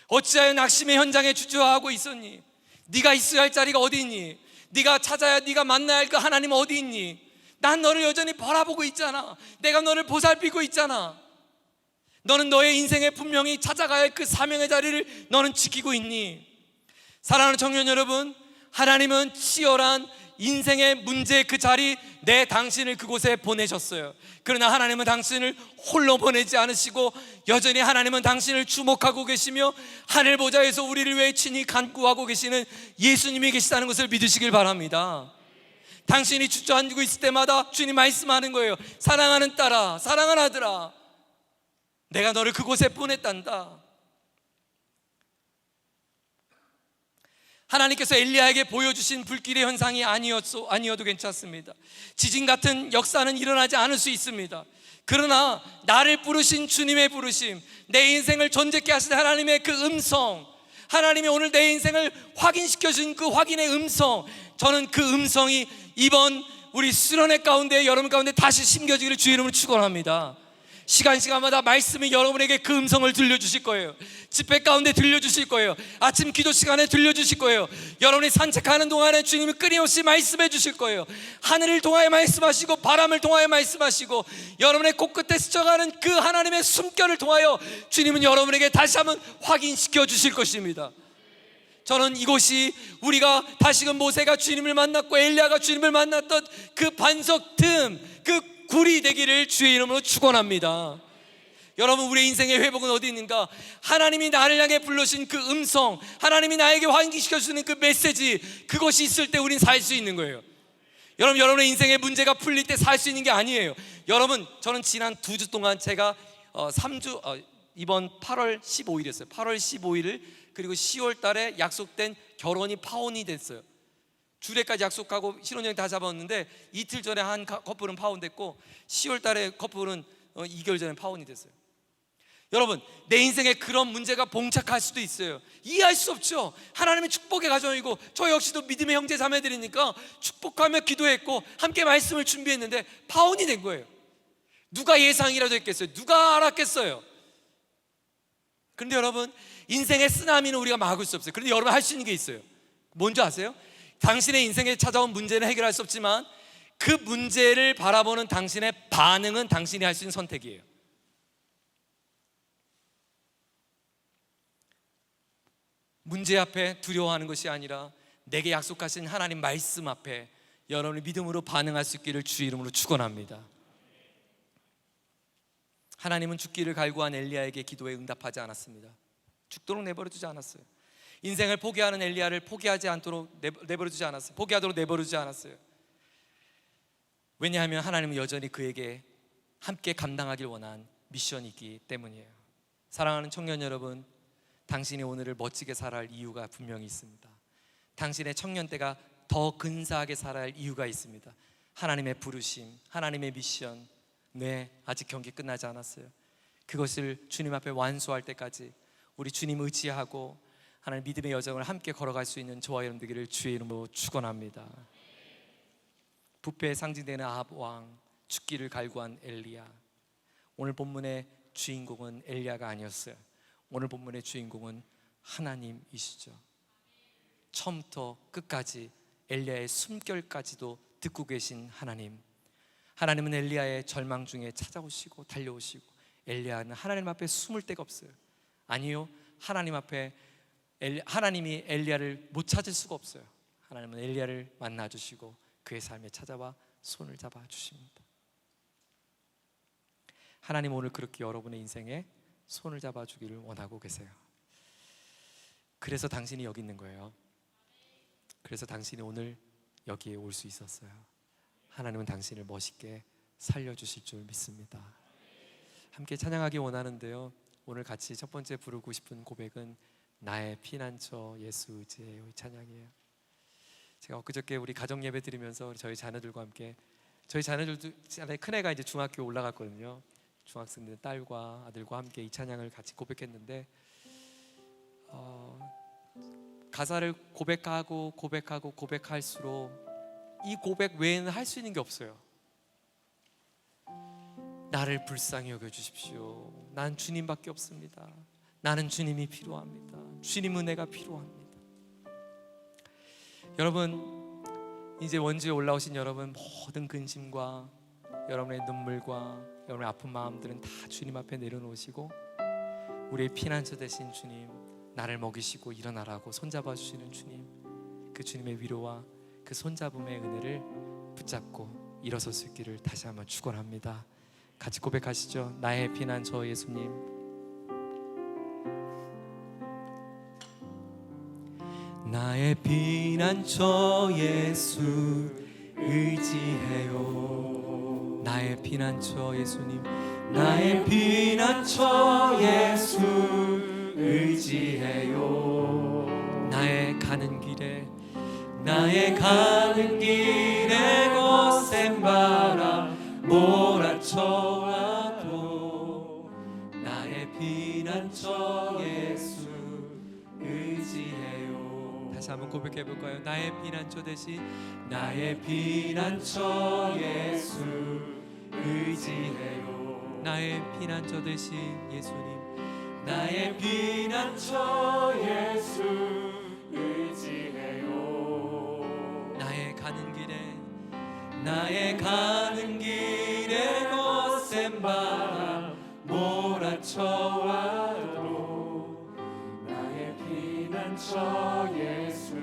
어찌하여 낙심의 현장에 주저하고 있었니? 네가 있어야 할 자리가 어디 있니? 네가 찾아야, 네가 만나야 할 그 하나님 어디 있니? 난 너를 여전히 바라보고 있잖아. 내가 너를 보살피고 있잖아. 너는 너의 인생에 분명히 찾아가야 할 그 사명의 자리를 너는 지키고 있니? 사랑하는 청년 여러분, 하나님은 치열한 인생의 문제 그 자리, 내 당신을 그곳에 보내셨어요. 그러나 하나님은 당신을 홀로 보내지 않으시고 여전히 하나님은 당신을 주목하고 계시며 하늘 보좌에서 우리를 위해 친히 간구하고 계시는 예수님이 계시다는 것을 믿으시길 바랍니다. 당신이 주저앉고 있을 때마다 주님 말씀하는 거예요. 사랑하는 딸아, 사랑하는 아들아, 내가 너를 그곳에 보냈단다. 하나님께서 엘리야에게 보여주신 불길의 현상이 아니어도 괜찮습니다. 지진 같은 역사는 일어나지 않을 수 있습니다. 그러나 나를 부르신 주님의 부르심, 내 인생을 존재케 하신 하나님의 그 음성, 하나님이 오늘 내 인생을 확인시켜 준 그 확인의 음성, 저는 그 음성이 이번 우리 수련회 가운데, 여러분 가운데 다시 심겨지기를 주의 이름으로 축원합니다. 시간마다 말씀이 여러분에게 그 음성을 들려주실 거예요. 집회 가운데 들려주실 거예요. 아침 기도 시간에 들려주실 거예요. 여러분이 산책하는 동안에 주님이 끊임없이 말씀해 주실 거예요. 하늘을 통하여 말씀하시고 바람을 통하여 말씀하시고 여러분의 코끝에 스쳐가는 그 하나님의 숨결을 통하여 주님은 여러분에게 다시 한번 확인시켜 주실 것입니다. 저는 이곳이 우리가 다시금 모세가 주님을 만났고 엘리야가 주님을 만났던 그 반석 틈, 그 굴이 되기를 주의 이름으로 축원합니다. 여러분, 우리의 인생의 회복은 어디 있는가? 하나님이 나를 향해 불러신 그 음성, 하나님이 나에게 환기시켜주는 그 메시지, 그것이 있을 때 우린 살 수 있는 거예요. 여러분, 여러분의 인생의 문제가 풀릴 때 살 수 있는 게 아니에요. 여러분, 저는 지난 2주 동안 제가 이번 8월 15일이었어요 8월 15일을 그리고 10월 달에 약속된 결혼이 파혼이 됐어요. 주례까지 약속하고 신혼여행 다 잡았는데 이틀 전에 한 커플은 파혼됐고 10월 달에 커플은 2개월 전에 파혼이 됐어요. 여러분, 내 인생에 그런 문제가 봉착할 수도 있어요. 이해할 수 없죠. 하나님의 축복의 가정이고 저 역시도 믿음의 형제 자매들이니까 축복하며 기도했고 함께 말씀을 준비했는데 파혼이 된 거예요. 누가 예상이라도 했겠어요? 누가 알았겠어요? 그런데 여러분, 인생의 쓰나미는 우리가 막을 수 없어요. 그런데 여러분, 할 수 있는 게 있어요. 뭔지 아세요? 당신의 인생에 찾아온 문제는 해결할 수 없지만 그 문제를 바라보는 당신의 반응은 당신이 할 수 있는 선택이에요. 문제 앞에 두려워하는 것이 아니라 내게 약속하신 하나님 말씀 앞에 여러분이 믿음으로 반응할 수 있기를 주의 이름으로 축원합니다. 하나님은 죽기를 갈구한 엘리야에게 기도에 응답하지 않았습니다. 죽도록 내버려두지 않았어요. 인생을 포기하는 엘리야를 포기하지 않도록 내버려두지 않았어요. 포기하도록 내버려두지 않았어요. 왜냐하면 하나님은 여전히 그에게 함께 감당하길 원한 미션이 있기 때문이에요. 사랑하는 청년 여러분, 당신이 오늘을 멋지게 살아야 할 이유가 분명히 있습니다. 당신의 청년 때가 더 근사하게 살아야 할 이유가 있습니다. 하나님의 부르심, 하나님의 미션. 네, 아직 경기 끝나지 않았어요. 그것을 주님 앞에 완수할 때까지 우리 주님 의지하고 하나님 믿음의 여정을 함께 걸어갈 수 있는 저와 여러분 되기를 주의 이름으로 축원합니다. 부패에 상징되는 아합 왕, 죽기를 갈구한 엘리야. 오늘 본문의 주인공은 엘리야가 아니었어요. 오늘 본문의 주인공은 하나님이시죠. 처음부터 끝까지 엘리야의 숨결까지도 듣고 계신 하나님. 하나님은 엘리야의 절망 중에 찾아오시고 달려오시고 엘리야는 하나님 앞에 숨을 데가 없어요. 아니요, 하나님이 엘리야를 못 찾을 수가 없어요. 하나님은 엘리야를 만나주시고 그의 삶에 찾아와 손을 잡아주십니다. 하나님 오늘 그렇게 여러분의 인생에 손을 잡아주기를 원하고 계세요. 그래서 당신이 여기 있는 거예요. 그래서 당신이 오늘 여기에 올 수 있었어요. 하나님은 당신을 멋있게 살려주실 줄 믿습니다. 함께 찬양하기 원하는데요, 오늘 같이 첫 번째 부르고 싶은 고백은 나의 피난처 예수 의지해요, 이 찬양이에요. 제가 엊그저께 우리 가정 예배 드리면서 저희 자녀들과 함께, 저희 자녀들도 큰애가 이제 중학교 올라갔거든요. 중학생들 딸과 아들과 함께 이 찬양을 같이 고백했는데 가사를 고백할수록 이 고백 외에는 할 수 있는 게 없어요. 나를 불쌍히 여겨주십시오. 난 주님밖에 없습니다. 나는 주님이 필요합니다. 주님 은혜가 필요합니다. 여러분, 이제 원주에 올라오신 여러분 모든 근심과 여러분의 눈물과 여러분의 아픈 마음들은 다 주님 앞에 내려놓으시고 우리의 피난처 되신 주님, 나를 먹이시고 일어나라고 손잡아 주시는 주님, 그 주님의 위로와 그 손잡음의 은혜를 붙잡고 일어설 수 있기를 다시 한번 축원합니다. 같이 고백하시죠. 나의 피난처 예수님, 나의 피난처 예수 의지해요. 나의 피난처 예수님, 나의 피난처 예수 의지해요. 나의 가는 길에 거센 바람 몰아쳐와도 나의 피난처 예수 의지해요. 다시 한번 고백해 볼까요? 나의 피난처 대신 나의 피난처 예수 의지해요. 나의 피난처 되신 예수님, 나의 피난처 예수 의지해요. 나의 가는 길에 거센 바람 몰아쳐와도 나의 피난처 예수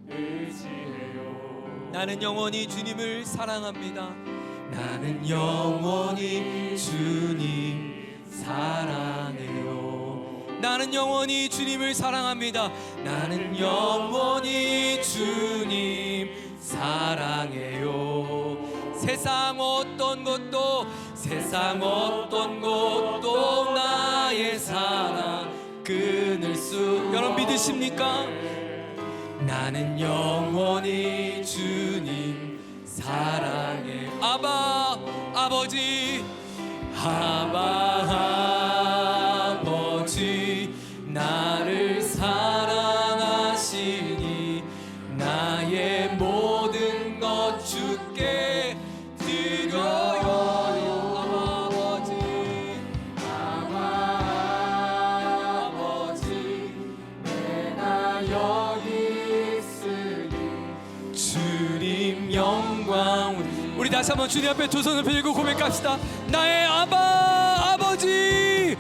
의지해요. 나는 영원히 주님을 사랑합니다. 나는 영원히 주님 사랑해요. 나는 영원히 주님을 사랑합니다. 나는 영원히 주님 사랑해요. 세상 어떤 것도 나의 사랑 끊을 수. 여러분 믿으십니까? 나는 영원히 주님 사랑해. 아바 아버지, 아버지 나를 사랑하시니 나의 모든 것 주께 드려요. 아버지 내가 여기 있으니 주님 영광. 우리 다시 한번 주님 앞에 두 손을 들고 고백합시다. 나의 아버지,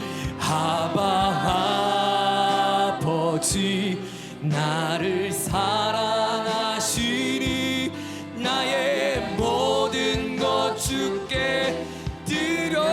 아버지 나를 사랑하시니 나의 모든 것 주께 드려요.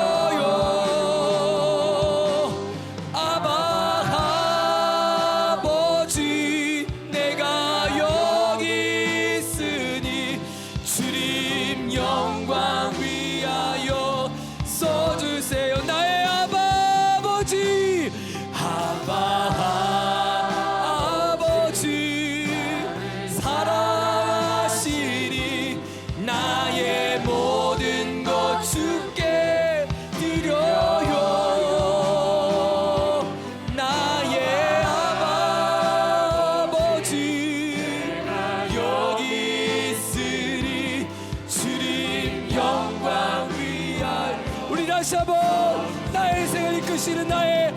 아버지 내가 여기 있으니 주님 영광 위하여 써주세요. 나의 아버지, 아버지 사랑하시니 나의 모든 것 주께 드려요. 나의 아버지 여기 있으니 주님 영광 위하여. 우리 다시 한번 나의 생을 이끄시는 나의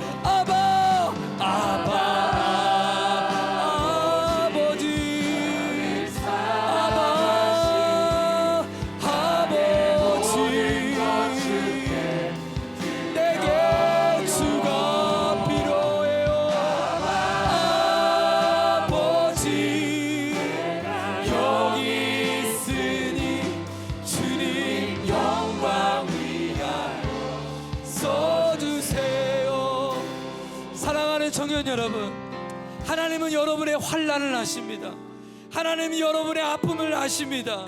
청년 여러분, 하나님은 여러분의 환난을 아십니다. 하나님은 여러분의 아픔을 아십니다.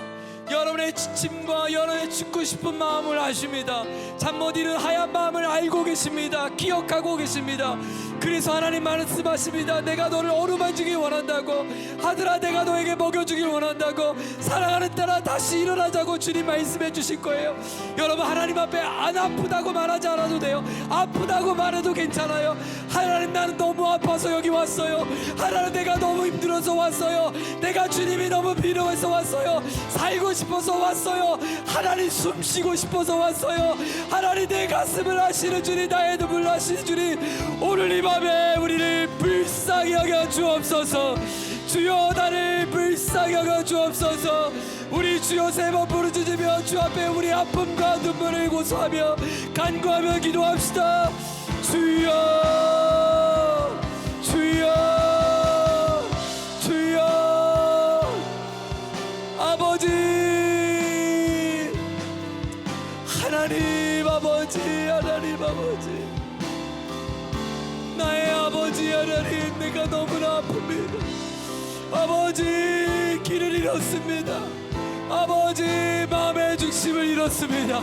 여러분의 지침과 여러분의 죽고 싶은 마음을 아십니다. 잠 못 이룬 하얀 마음을 알고 계십니다. 기억하고 계십니다. 그래서 하나님 말씀하십니다. 내가 너를 어루만지기 원한다고. 아들아 내가 너에게 먹여주길 원한다고. 사랑하는 딸아 다시 일어나자고 주님 말씀해 주실 거예요. 여러분 하나님 앞에 안 아프다고 말하지 않아도 돼요. 아프다고 말해도 괜찮아요. 하나님 나는 너무 아파서 여기 왔어요. 하나님 내가 너무 힘들어서 왔어요. 내가 주님이 너무 필요해서 왔어요. 살고 싶어서 왔어요. 하나님 숨 쉬고 싶어서 왔어요. 하나님 내 가슴을 아시는 주님, 나의 눈물 아시는 주님, 오늘 이 밤에 우리를 불쌍히 여겨 주옵소서. 주여 나를 불쌍히 여겨 주옵소서. 우리 주여 세 번 부르짖으며 주 앞에 우리 아픔과 눈물을 고소하며 간구하며 기도합시다. 주여 주여 주여. 아버지 하나님 아버지, 하나님 아버지, 나의 아버지 하나님, 내가 너무나 아픕니다. 아버지 길을 잃었습니다. 아버지 마음의 중심을 잃었습니다.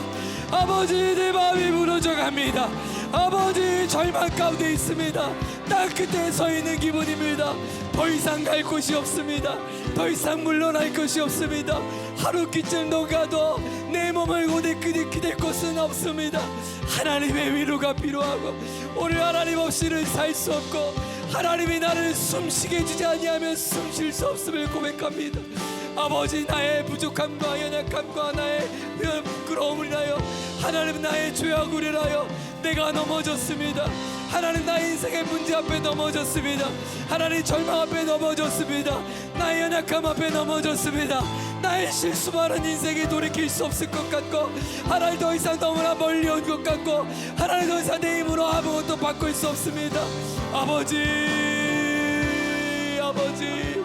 아버지 내 마음이 무너져갑니다. 아버지 절망 가운데 있습니다. 땅 끝에 서 있는 기분입니다. 더 이상 갈 곳이 없습니다. 더 이상 물러날 것이 없습니다. 하루끼쯤 녹아도 내 몸을 고대 기댈 곳은 없습니다. 하나님의 위로가 필요하고 오늘 하나님 없이는 살 수 없고 하나님이 나를 숨쉬게 해주지 아니하면 숨 쉴 수 없음을 고백합니다. 아버지, 나의 부족함과 연약함과 나의 부끄러움을 인하여 하나님, 나의 죄악을 인하여 내가 넘어졌습니다. 하나님, 나의 인생의 문제 앞에 넘어졌습니다. 하나님, 절망 앞에 넘어졌습니다. 나의 연약함 앞에 넘어졌습니다. 나의 실수 많은 인생에 돌이킬 수 없을 것 같고, 하나님, 더 이상 너무나 멀리 온 것 같고, 하나님, 더 이상 내 힘으로 아무것도 바꿀 수 없습니다. 아버지, 아버지,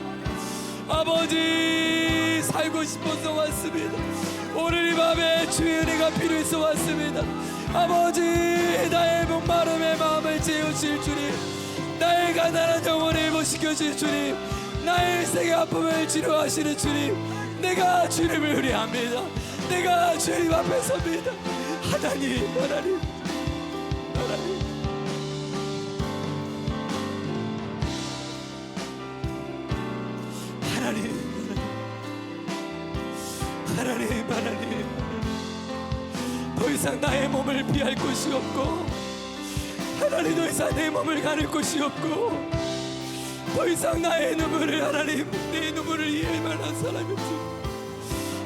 아버지, 살고 싶어서 왔습니다. 오늘 이 밤에 주의 은혜가 필요해서 왔습니다. 아버지, 나의 목마름의 마음을 채우실 주님, 나의 가난한 영혼을 일부시켜줄 주님, 나의 인생의 아픔을 치료하시는 주님, 내가 주님을 의뢰합니다. 내가 주님 앞에 섭니다. 하나님, 하나님, 하나님, 하나님, 하나님, 하나님, 더 이상 나의 몸을 피할 곳이 없고, 하나님, 더 이상 내 몸을 가릴 곳이 없고, 더 이상 나의 눈물을, 하나님, 내 눈물을 이해할 만한 사람이 없습니다.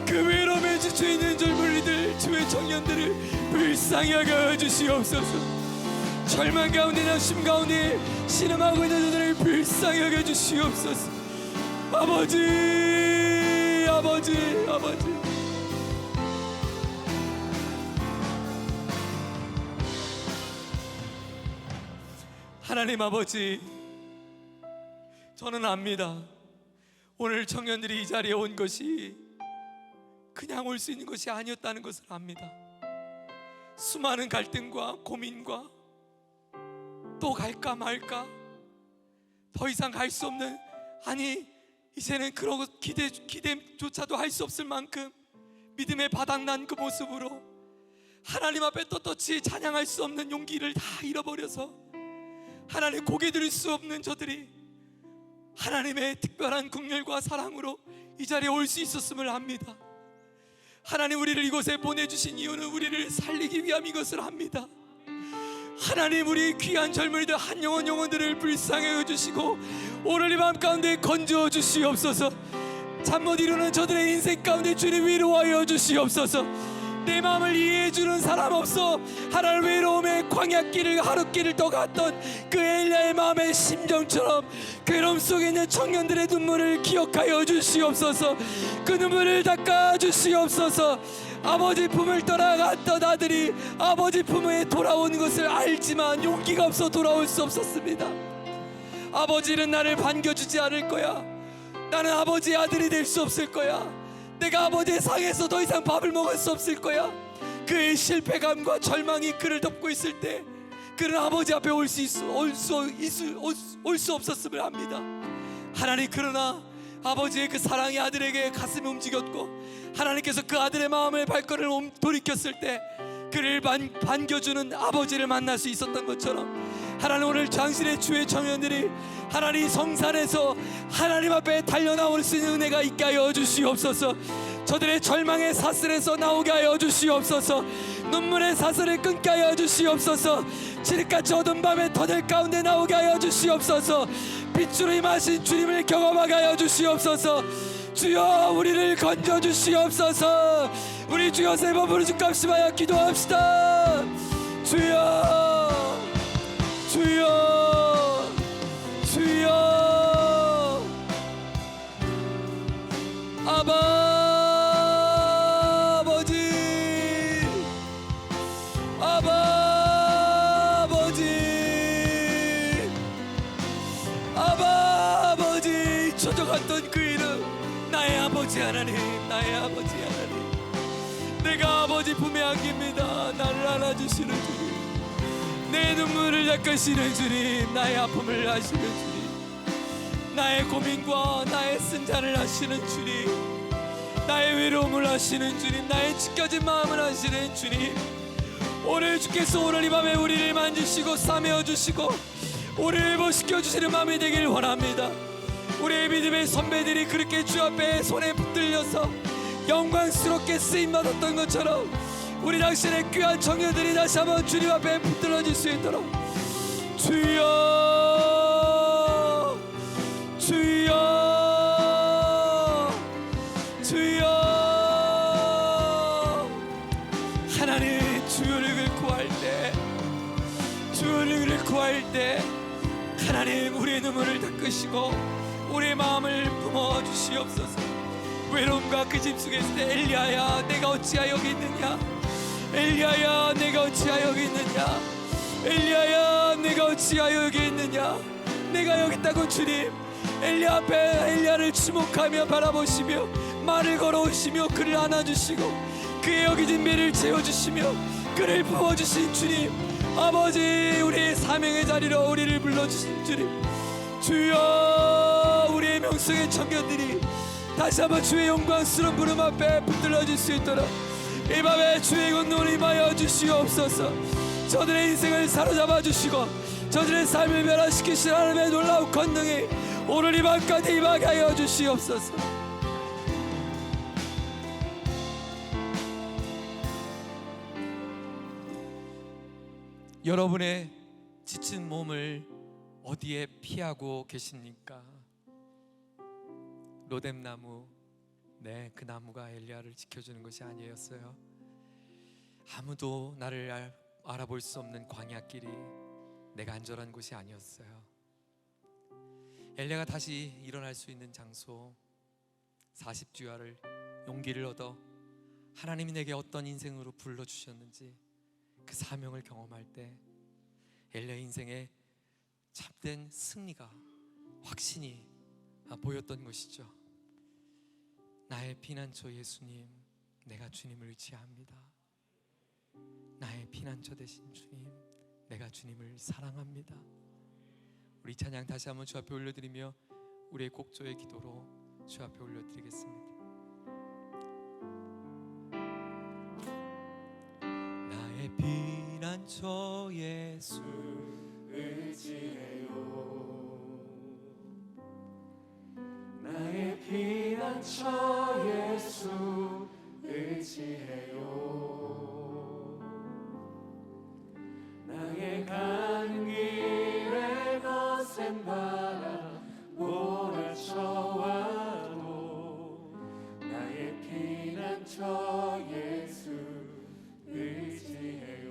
그 외로움에 지쳐 있는 젊은이들, 주의 청년들을 불쌍히 여겨 주시옵소서. 절망 가운데, 낙심 가운데 신음하고 있는 자들을 불쌍히 여겨 주시옵소서. 아버지, 아버지, 아버지, 하나님 아버지, 저는 압니다. 오늘 청년들이 이 자리에 온 것이 그냥 올 수 있는 것이 아니었다는 것을 압니다. 수많은 갈등과 고민과 또 갈까 말까, 더 이상 갈 수 없는, 아니 이제는 그러고 기대조차도 할 수 없을 만큼 믿음의 바닥난 그 모습으로 하나님 앞에 떳떳이 찬양할 수 없는 용기를 다 잃어버려서 하나님 고개 들일 수 없는 저들이 하나님의 특별한 긍휼과 사랑으로 이 자리에 올 수 있었음을 압니다. 하나님, 우리를 이곳에 보내주신 이유는 우리를 살리기 위함 이것을 압니다. 하나님, 우리 귀한 젊은이들 한 영혼들을 불쌍히 여겨주시고 오늘 이 밤 가운데 건져 주시옵소서. 잠 못 이루는 저들의 인생 가운데 주님 위로하여 주시옵소서. 내 마음을 이해해주는 사람 없어 하나님, 외로움의 광야길을 하룻길을 더 갔던 그 엘리야의 마음의 심정처럼 괴로움 속에 있는 청년들의 눈물을 기억하여 주시옵소서. 그 눈물을 닦아 주시옵소서. 아버지 품을 떠나갔던 아들이 아버지 품에 돌아오는 것을 알지만 용기가 없어 돌아올 수 없었습니다. 아버지는 나를 반겨주지 않을 거야. 나는 아버지의 아들이 될 수 없을 거야. 내가 아버지의 상에서 더 이상 밥을 먹을 수 없을 거야. 그의 실패감과 절망이 그를 덮고 있을 때 그는 아버지 앞에 올 수 없었음을 압니다. 하나님, 그러나 아버지의 그 사랑이 아들에게 가슴이 움직였고 하나님께서 그 아들의 마음을 발걸음을 돌이켰을 때 그를 반겨주는 아버지를 만날 수 있었던 것처럼 하나님, 오늘 당신의 주의 청년들이 하나님 성산에서 하나님 앞에 달려나올 수 있는 은혜가 있게 하여 주시옵소서. 저들의 절망의 사슬에서 나오게 하여 주시옵소서. 눈물의 사슬을 끊게 하여 주시옵소서. 칠흑같이 어두운 밤의 터널 가운데 나오게 하여 주시옵소서. 빛으로 임하신 주님을 경험하게 하여 주시옵소서. 주여, 우리를 건져 주시옵소서. 우리 주여 세 번 부르짖고 합심하여 기도합시다. 주여, 주여, 주여. 아버지, 아버지, 아버지. 젖어갔던 그 이름, 나의 아버지 하나님, 나의 아버지 하나님, 내가 아버지 품에 안깁니다. 나를 안아주시는 주님, 내 눈물을 닦으시는 주님, 나의 아픔을 아시는 주님, 나의 고민과 나의 쓴잔을 아시는 주님, 나의 외로움을 아시는 주님, 나의 찢겨진 마음을 아시는 주님, 오늘 주께서 오늘 이 밤에 우리를 만지시고 싸매어 주시고 우리를 회복시켜 주시는 마음이 되길 원합니다. 우리의 믿음의 선배들이 그렇게 주 앞에 손에 붙들려서 영광스럽게 쓰임받았던 것처럼 우리 당신의 귀한 청년들이 다시 한번 주님 앞에 붙들어질 수 있도록 주여, 주여, 가운데 하나님 우리의 눈물을 닦으시고 우리의 마음을 품어주시옵소서. 외로움과 그 집 속에 있을 때 엘리야야 내가 어찌하여 여기 있느냐, 엘리야야 내가 어찌하여 여기 있느냐, 엘리야야 내가 어찌하여 여기 있느냐, 내가 여기 있다고 주님. 엘리야 앞에 엘리야를 주목하며 바라보시며 말을 걸어오시며 그를 안아주시고 그의 여기진 배를 채워주시며 그를 부어주신 주님, 아버지 우리의 사명의 자리로 우리를 불러주신 주님, 주여 우리의 명성의 청년들이 다시 한번 주의 영광스러운 부름 앞에 붙들어질 수 있도록 이 밤에 주의 권능을 임하여 주시옵소서. 저들의 인생을 사로잡아 주시고 저들의 삶을 변화시키신 하나님의 놀라운 권능이 오늘 이 밤까지 임하게 하여 주시옵소서. 여러분의 지친 몸을 어디에 피하고 계십니까? 로뎀나무, 네, 그 나무가 엘리야를 지켜주는 것이 아니었어요. 아무도 나를 알아볼 수 없는 광야길이 내가 안전한 곳이 아니었어요. 엘리야가 다시 일어날 수 있는 장소, 40주야를 용기를 얻어 하나님이 내게 어떤 인생으로 불러주셨는지 그 사명을 경험할 때 엘리야 인생에 참된 승리가, 확신이 보였던 것이죠. 나의 피난처 예수님, 내가 주님을 의지합니다. 나의 피난처 되신 주님, 내가 주님을 사랑합니다. 우리 찬양 다시 한번 주 앞에 올려드리며 우리의 곡조의 기도로 주 앞에 올려드리겠습니다. 나의 피난처 예수 의지해요. 나의 피난처 예수 의지해요. 나의 가는 길에 거센 바람 몰아쳐와도 나의 피난처 예수 의지해요.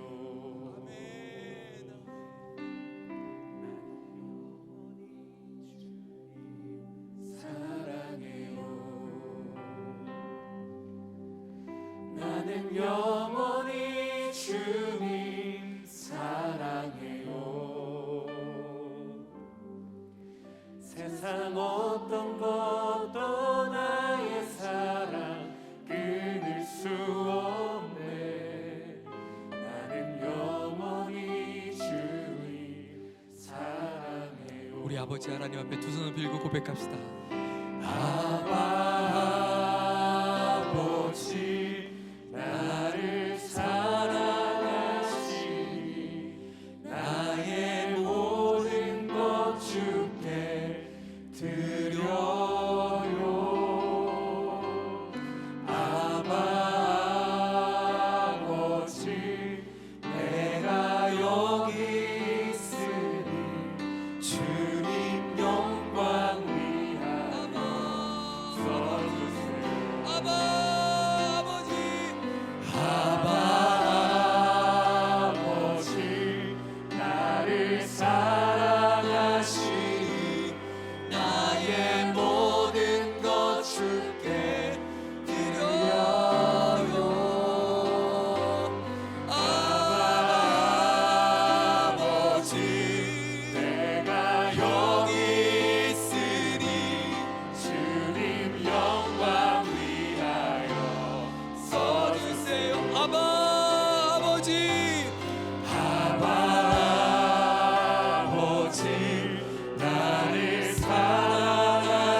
나는 영원히 주님 사랑해요. 세상 어떤 것도 나의 사랑 끊을 수 없네. 나는 영원히 주님 사랑해요. 우리 아버지 하나님 앞에 두 손을 빌고 고백합시다. 아버지 나를 사랑하시니 나의 모든 것 주께 드려요. 아버지 내가 여기 있으니 주님 영광 위하여 써주세요. 아버지 나를 사랑하시니 나의 모든 것 주께 드려요. 아버지 내가 여기 있으니 주님 영광 위하여 써주세요. 아버지 나를 사랑하시니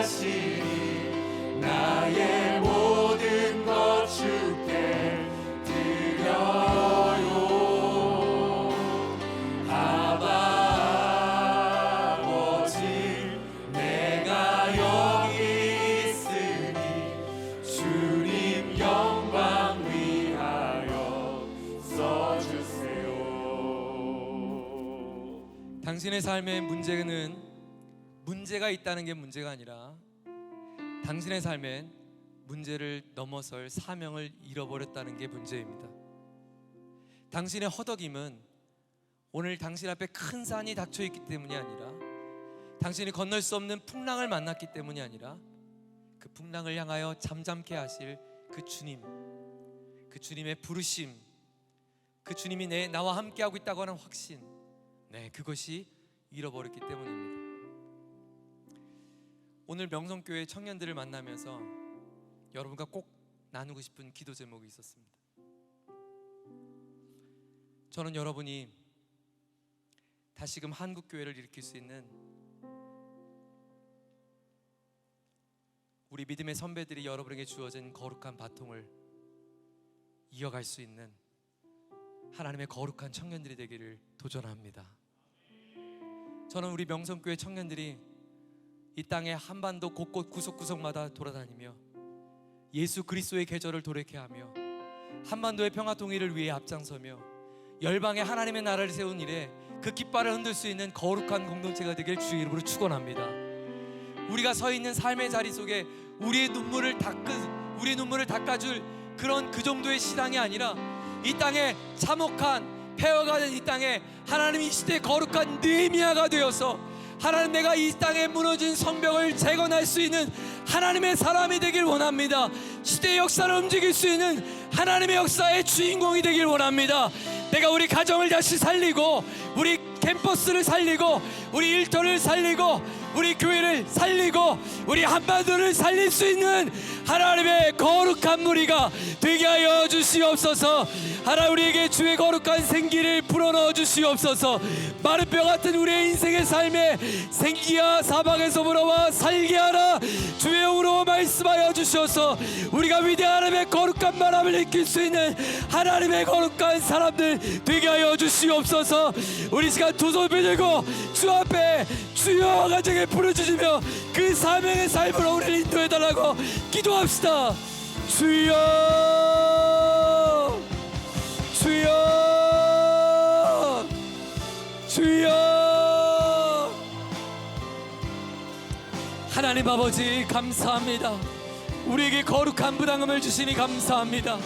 나의 모든 것 주께 드려요. 아버지 내가 여기 있으니 주님 영광 위하여 써주세요. 당신의 삶의 문제는 문제가 있다는 게 문제가 아니라 당신의 삶엔 문제를 넘어설 사명을 잃어버렸다는 게 문제입니다. 당신의 허덕임은 오늘 당신 앞에 큰 산이 닥쳐 있기 때문이 아니라, 당신이 건널 수 없는 풍랑을 만났기 때문이 아니라, 그 풍랑을 향하여 잠잠케 하실 그 주님, 그 주님의 부르심, 그 주님이 나와 함께하고 있다고 하는 확신, 그것이 잃어버렸기 때문입니다. 오늘 명성교회 청년들을 만나면서 여러분과 꼭 나누고 싶은 기도 제목이 있었습니다. 저는 여러분이 다시금 한국교회를 일으킬 수 있는 우리 믿음의 선배들이 여러분에게 주어진 거룩한 바통을 이어갈 수 있는 하나님의 거룩한 청년들이 되기를 도전합니다. 저는 우리 명성교회 청년들이 이 땅의 한반도 곳곳 구석구석마다 돌아다니며 예수 그리스도의 계절을 돌이켜 하며 한반도의 평화 통일을 위해 앞장서며 열방에 하나님의 나라를 세운 일에 그 깃발을 흔들 수 있는 거룩한 공동체가 되길 주의 이름으로 축원합니다. 우리가 서 있는 삶의 자리 속에 우리의 눈물을 닦아줄 그런 그 정도의 신앙이 아니라, 이 땅에 참혹한 폐허가 된 이 땅에 하나님이 이 시대의 거룩한 느헤미야가 되어서 하나님, 내가 이 땅에 무너진 성벽을 재건할 수 있는 하나님의 사람이 되길 원합니다. 시대의 역사를 움직일 수 있는 하나님의 역사의 주인공이 되길 원합니다. 내가 우리 가정을 다시 살리고, 우리 캠퍼스를 살리고, 우리 일터를 살리고, 우리 교회를 살리고, 우리 한반도를 살릴 수 있는 하나님의 거룩한 무리가 되게 하여 주시옵소서. 하나님, 우리에게 주의 거룩한 생기를 불어넣어 주시옵소서. 마른 뼈 같은 우리의 인생의 삶에 생기야 사방에서 불어와 살게 하라 주의 영으로 말씀하여 주셔서 우리가 위대한 하나님의 거룩한 바람을 느낄 수 있는 하나님의 거룩한 사람들 되게 하여 주시옵소서. 우리 시간 두 손을 들고 주 앞에 주여 가정에 부르짖으며 그 사명의 삶으로 우리를 인도해달라고 기도합시다. 주여, 주여, 주여. 하나님 아버지 감사합니다. 우리에게 거룩한 부담금을 주시니 감사합니다.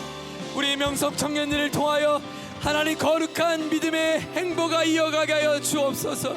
우리 명성 청년들을 통하여 하나님 거룩한 믿음의 행보가 이어가게 하여 주옵소서.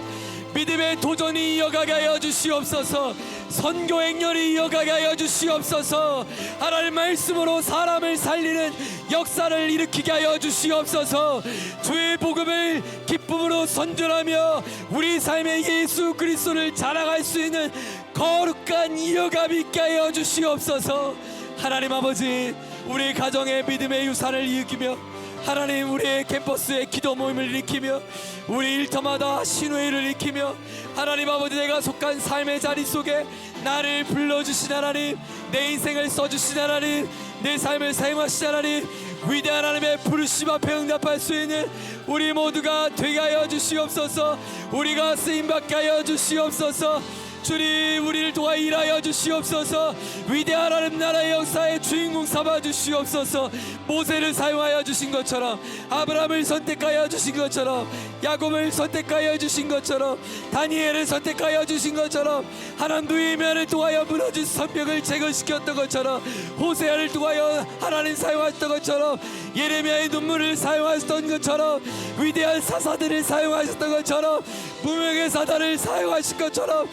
믿음의 도전이 이어가게 하여 주시옵소서. 선교 행렬이 이어가게 하여 주시옵소서. 하나님 말씀으로 사람을 살리는 역사를 일으키게 하여 주시옵소서. 주의 복음을 기쁨으로 선전하며 우리 삶의 예수 그리스도를 자랑할 수 있는 거룩한 이어감이 있게 하여 주시옵소서. 하나님 아버지, 우리 가정의 믿음의 유산을 일으키며 하나님, 우리의 캠퍼스의 기도 모임을 일으키며 우리 일터마다 신회를 일으키며 하나님 아버지, 내가 속한 삶의 자리 속에 나를 불러주신 하나님, 내 인생을 써주신 하나님, 내 삶을 사용하신 하나님, 위대한 하나님의 부르심 앞에 응답할 수 있는 우리 모두가 되게 하여 주시옵소서. 우리가 쓰임받게 하여 주시옵소서. 주님, 우리를 도와 일하여 주시옵소서. 위대한 하나님 나라의 역사의 주인공 삼아 주시옵소서. 모세를 사용하여 주신 것처럼, 아브라함을 선택하여 주신 것처럼, 야곱을 선택하여 주신 것처럼, 다니엘을 선택하여 주신 것처럼, 하나님 느헤미야를 통하여 무너진 성벽을 재건시켰던 것처럼, 호세아를 통하여 하나님 사용하셨던 것처럼, 예레미야의 눈물을 사용하셨던 것처럼, 위대한 사사들을 사용하셨던 것처럼, 무명의 사단을 사용하신 것처럼,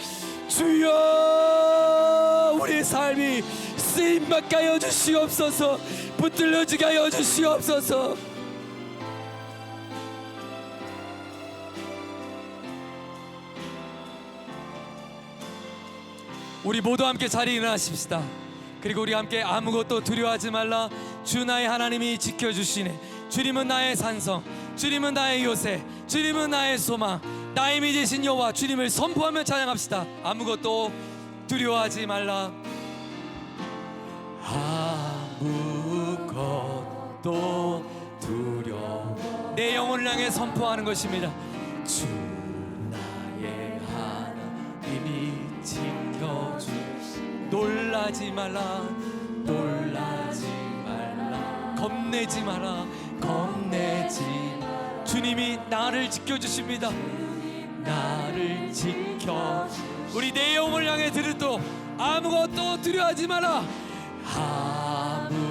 주여, 우리의 삶이 쓰임받게 하여 주시옵소서. 붙들려지게 하여 주시옵소서. 우리 모두 함께 자리에 일어나십시다. 그리고 우리 함께 아무것도 두려워하지 말라. 주 나의 하나님이 지켜주시네. 주님은 나의 산성, 주님은 나의 요새, 주님은 나의 소망, 나의 힘이 되신 여호와. 주님을 선포하며 찬양합시다. 아무것도 두려워하지 말라. 아무것도 두려워. 내 영혼을 향해 선포하는 것입니다. 주 나의 하나님이 지켜주시. 놀라지 말라, 놀라지 말라, 겁내지 마라, 겁내지 마라. 주님이 나를 지켜주십니다. 나를 지켜. 우리 내 영혼을 향해 들으도 아무것도 두려워하지 마라. 아무것도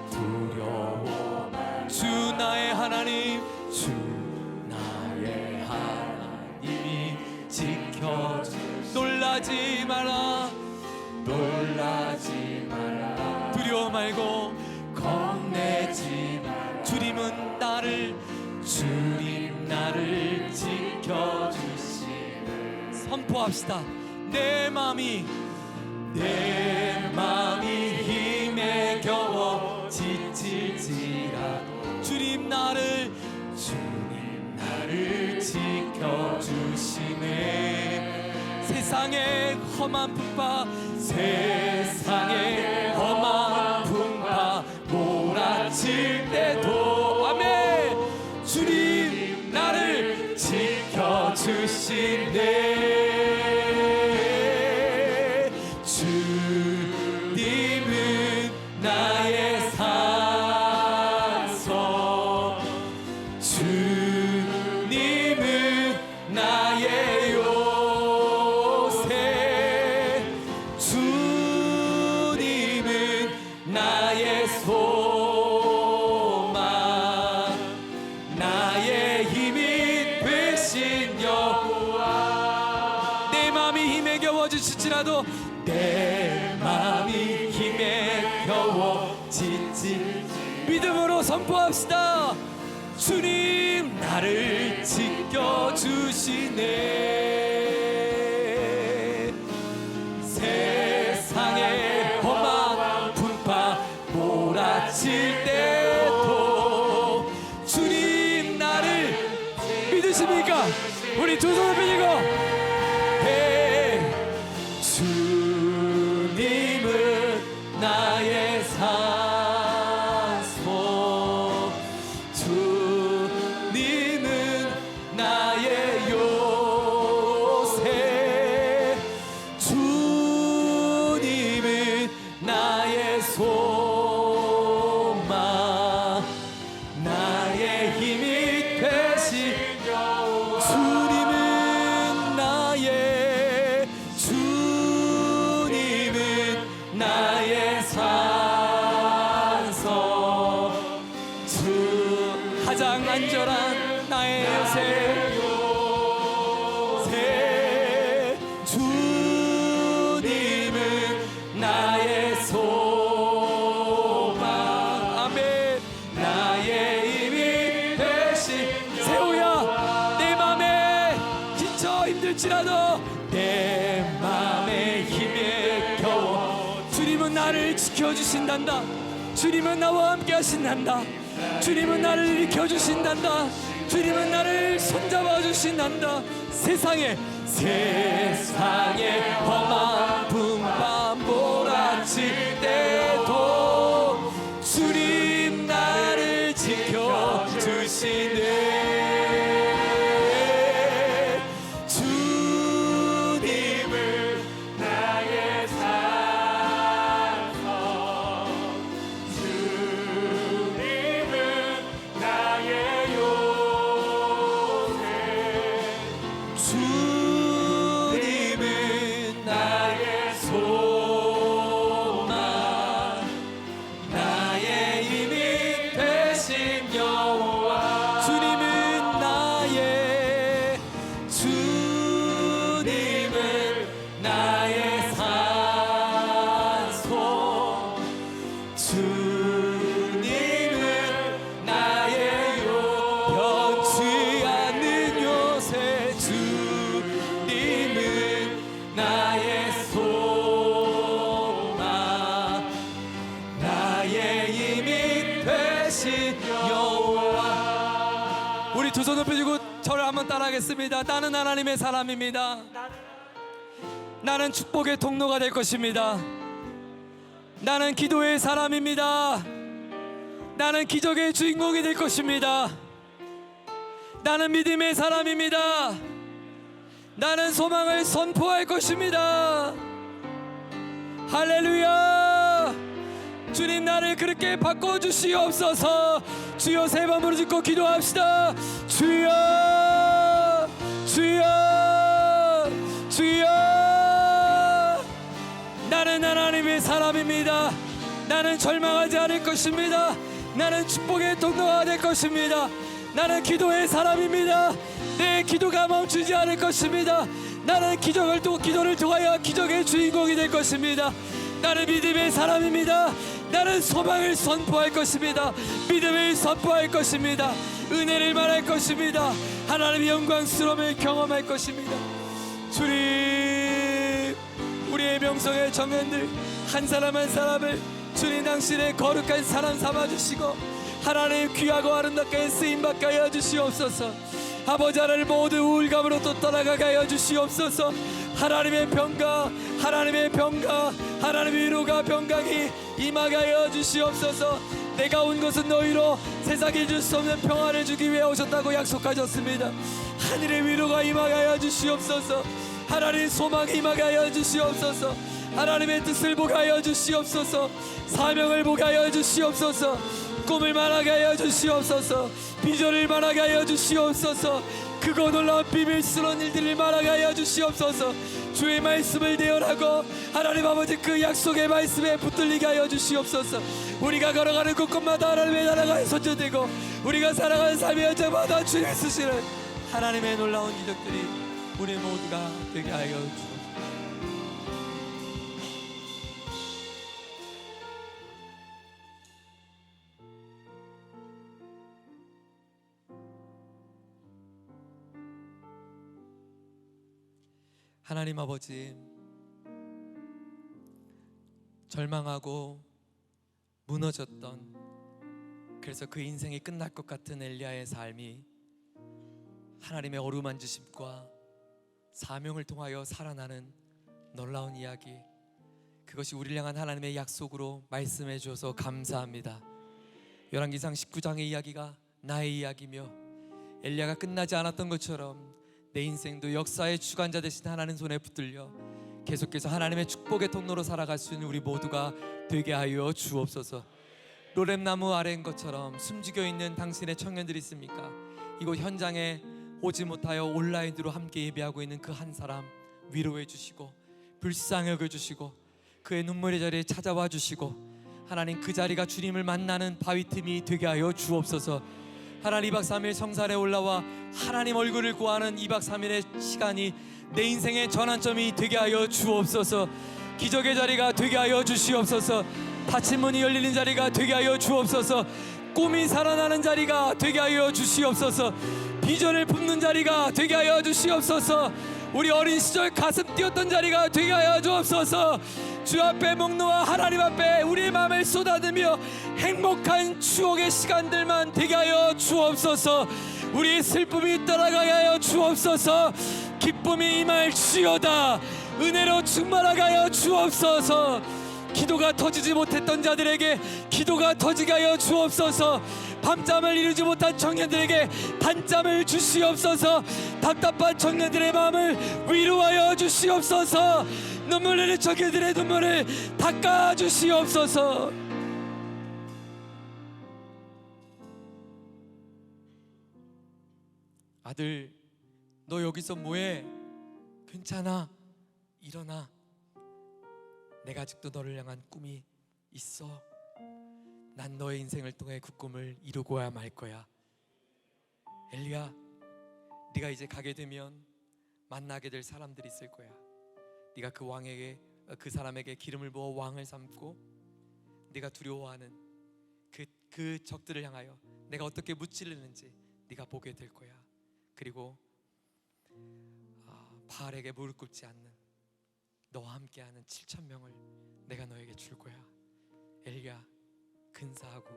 두려워. 주 나의 하나님, 지켜주시네. 놀라지 마라. 놀라지 마라. 두려워 말고 겁내지 마라. 주님은 나를 지켜주시네. 선포합시다. 내 마음이 힘에 겨워 지칠지라도 주님 나를 지켜주시네. 세상의 험한 풍파 몰아칠 때도 아멘. 주님 나를 지켜주시네. 주님은 나의 산소, 주님은 나의 요새, 주님은 나의 소망, 나의 힘이 되신 여호와. 내 마음이 힘에 겨워 지칠지라도 내 마음이 힘에 겨워 지칠 믿음으로 선포합시다. 주님 나를 지켜주시네. 세상의 험한 풍파 몰아칠 때도 주님 나를 믿으십니까? 우리 두 손을 펴고 주님은 나의 산소, 주님은 나의 요새, 주님은 나의 소망, 나의 힘이 되신 여호와. 주님은 나의 산소, 가장 안전한 나의 요새, 주님은 나의 소망, 아멘. 나의 힘이 되신 세우야 내 맘에 지쳐 힘들지라도 내 맘의 힘에 겨워 주님은 나를 지켜주신단다. 주님은 나와 함께 하신단다. 주님은 나를 일으켜주신단다. 주님은 나를 손잡아 주신단다. 세상에 험한 풍파 몰아칠 때도 주님 나를 지켜주시네. 주님은 나의 산소, 주님은 나의 요새, 주님은 나의 소망, 나의 힘이 되신 여호와. 주님은 나의 산소, 주님은 나의 변치 않는 요새, 주님은 나의 소망, 나의 힘이 되신 여호와. 우리 두 손 높여주고 저를 한번 따라하겠습니다. 나는 하나님의 사람입니다. 나는 축복의 통로가 될 것입니다. 나는 기도의 사람입니다. 나는 기적의 주인공이 될 것입니다. 나는 믿음의 사람입니다. 나는 소망을 선포할 것입니다. 할렐루야. 주님 나를 그렇게 바꿔주시옵소서. 주여 세 번 부르짖고 기도합시다. 주여 주여 주여. 나는 하나님의 사람입니다. 나는 절망하지 않을 것입니다. 나는 축복의 통로가 될 것입니다. 나는 기도의 사람입니다. 내 기도가 멈추지 않을 것입니다. 나는 기도를 통하여 기적의 주인공이 될 것입니다. 나는 믿음의 사람입니다. 나는 소망을 선포할 것입니다. 믿음을 선포할 것입니다. 은혜를 말할 것입니다. 하나님의 영광스러움을 경험할 것입니다. 주님, 우리의 명성의 청년들 한 사람 한 사람을 주님 당신의 거룩한 사람 삼아주시고 하나님 귀하고 아름답게 쓰임받게 하여 주시옵소서. 아버지 하나님 모든 우울감으로 또 떠나가게 하여 주시옵소서. 하나님의 평강, 하나님의 평강, 하나님의 위로가 평강이 임하게 하여 주시옵소서. 내가 온 것은 너희로 세상에 줄 수 없는 평안을 주기 위해 오셨다고 약속하셨습니다. 하늘의 위로가 임하게 하여 주시옵소서. 하나님의 소망이 임하게 하여 주시옵소서. 하나님의 뜻을 보게 하여 주시옵소서. 사명을 보게 하여 주시옵소서. 꿈을 말하게 하여 주시옵소서. 비전을 말하게 하여 주시옵소서. 크고 놀라운 비밀스러운 일들을 말하게 하여 주시옵소서. 주의 말씀을 대언하고 하나님 아버지 그 약속의 말씀에 붙들리게 하여 주시옵소서. 우리가 걸어가는 곳곳마다 하나님의 나라가 선전되고 우리가 살아가는 삶의 현장마다 주님 쓰시는 하나님의 놀라운 기적들이 우리 모두가 되게 하여 주옵소서. 하나님 아버지, 절망하고 무너졌던, 그래서 그 인생이 끝날 것 같은 엘리야의 삶이 하나님의 어루만지심과 사명을 통하여 살아나는 놀라운 이야기, 그것이 우리를 향한 하나님의 약속으로 말씀해 주셔서 감사합니다. 열왕기상 19장의 이야기가 나의 이야기며 엘리야가 끝나지 않았던 것처럼 내 인생도 역사의 주관자 되신 하나님 손에 붙들려 계속해서 하나님의 축복의 통로로 살아갈 수 있는 우리 모두가 되게 하여 주옵소서. 로렘나무 아래인 것처럼 숨죽여 있는 당신의 청년들이 있습니까? 이곳 현장에 오지 못하여 온라인으로 함께 예배하고 있는 그 한 사람 위로해 주시고 불쌍히 여겨 주시고 그의 눈물의 자리에 찾아와 주시고 하나님 그 자리가 주님을 만나는 바위 틈이 되게 하여 주옵소서. 하나님 2박 3일 성산에 올라와 하나님 얼굴을 구하는 2박 3일의 시간이 내 인생의 전환점이 되게 하여 주옵소서. 기적의 자리가 되게 하여 주시옵소서. 닫힌 문이 열리는 자리가 되게 하여 주옵소서. 꿈이 살아나는 자리가 되게 하여 주시옵소서. 비전을 품는 자리가 되게 하여 주시옵소서. 우리 어린 시절 가슴 뛰었던 자리가 되게 하여 주옵소서. 주 앞에 묵놓아 하나님 앞에 우리의 마음을 쏟아내며 행복한 추억의 시간들만 되게 하여 주옵소서. 우리의 슬픔이 떠나가게 하여 주옵소서. 기쁨이 임할지어다. 은혜로 충만하게 하여 주옵소서. 기도가 터지지 못했던 자들에게 기도가 터지게 하여 주옵소서. 밤잠을 이루지 못한 청년들에게 단잠을 주시옵소서. 답답한 청년들의 마음을 위로하여 주시옵소서. 눈물 흘리는 청년들의 눈물을 닦아 주시옵소서. 아들, 너 여기서 뭐해? 괜찮아, 일어나. 내가 아직도 너를 향한 꿈이 있어. 난 너의 인생을 통해 그 꿈을 이루고야 말 거야. 엘리야, 네가 이제 가게 되면 만나게 될 사람들이 있을 거야. 네가 그 왕에게, 그 사람에게 기름을 부어 왕을 삼고 네가 두려워하는 그 적들을 향하여 내가 어떻게 무찌르는지 네가 보게 될 거야. 그리고 바알에게 무릎 꿇지 않는 너와 함께하는 7,000명을 내가 너에게 줄 거야. 엘리야, 근사하고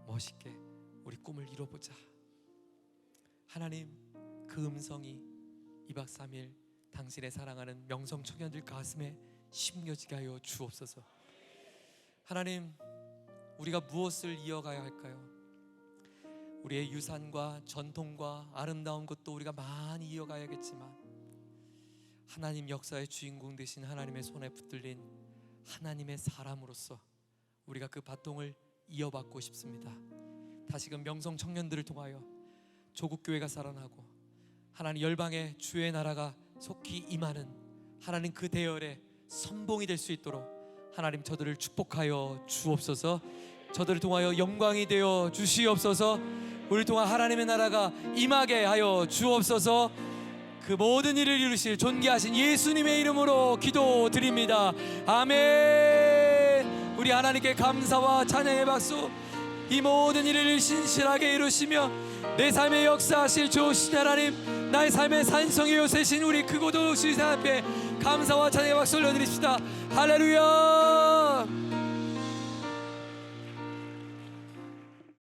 멋있게 우리 꿈을 이뤄보자. 하나님, 그 음성이 2박 3일 당신의 사랑하는 명성 청년들 가슴에 심겨지게 하여 주옵소서. 하나님, 우리가 무엇을 이어가야 할까요? 우리의 유산과 전통과 아름다운 것도 우리가 많이 이어가야겠지만 하나님 역사의 주인공 되신 하나님의 손에 붙들린 하나님의 사람으로서 우리가 그 바통을 이어받고 싶습니다. 다시금 명성 청년들을 통하여 조국교회가 살아나고 하나님 열방의 주의 나라가 속히 임하는 하나님 그 대열의 선봉이 될 수 있도록 하나님 저들을 축복하여 주옵소서. 저들을 통하여 영광이 되어 주시옵소서. 우리를 통한 하나님의 나라가 임하게 하여 주옵소서. 그 모든 일을 이루실 존귀하신 예수님의 이름으로 기도드립니다. 아멘. 우리 하나님께 감사와 찬양의 박수. 이 모든 일을 신실하게 이루시며 내 삶에 역사하실 좋으신 하나님, 나의 삶의 산성의 요새신 우리 그곳 오신 앞에 감사와 찬양의 박수 올려드립시다. 할렐루야.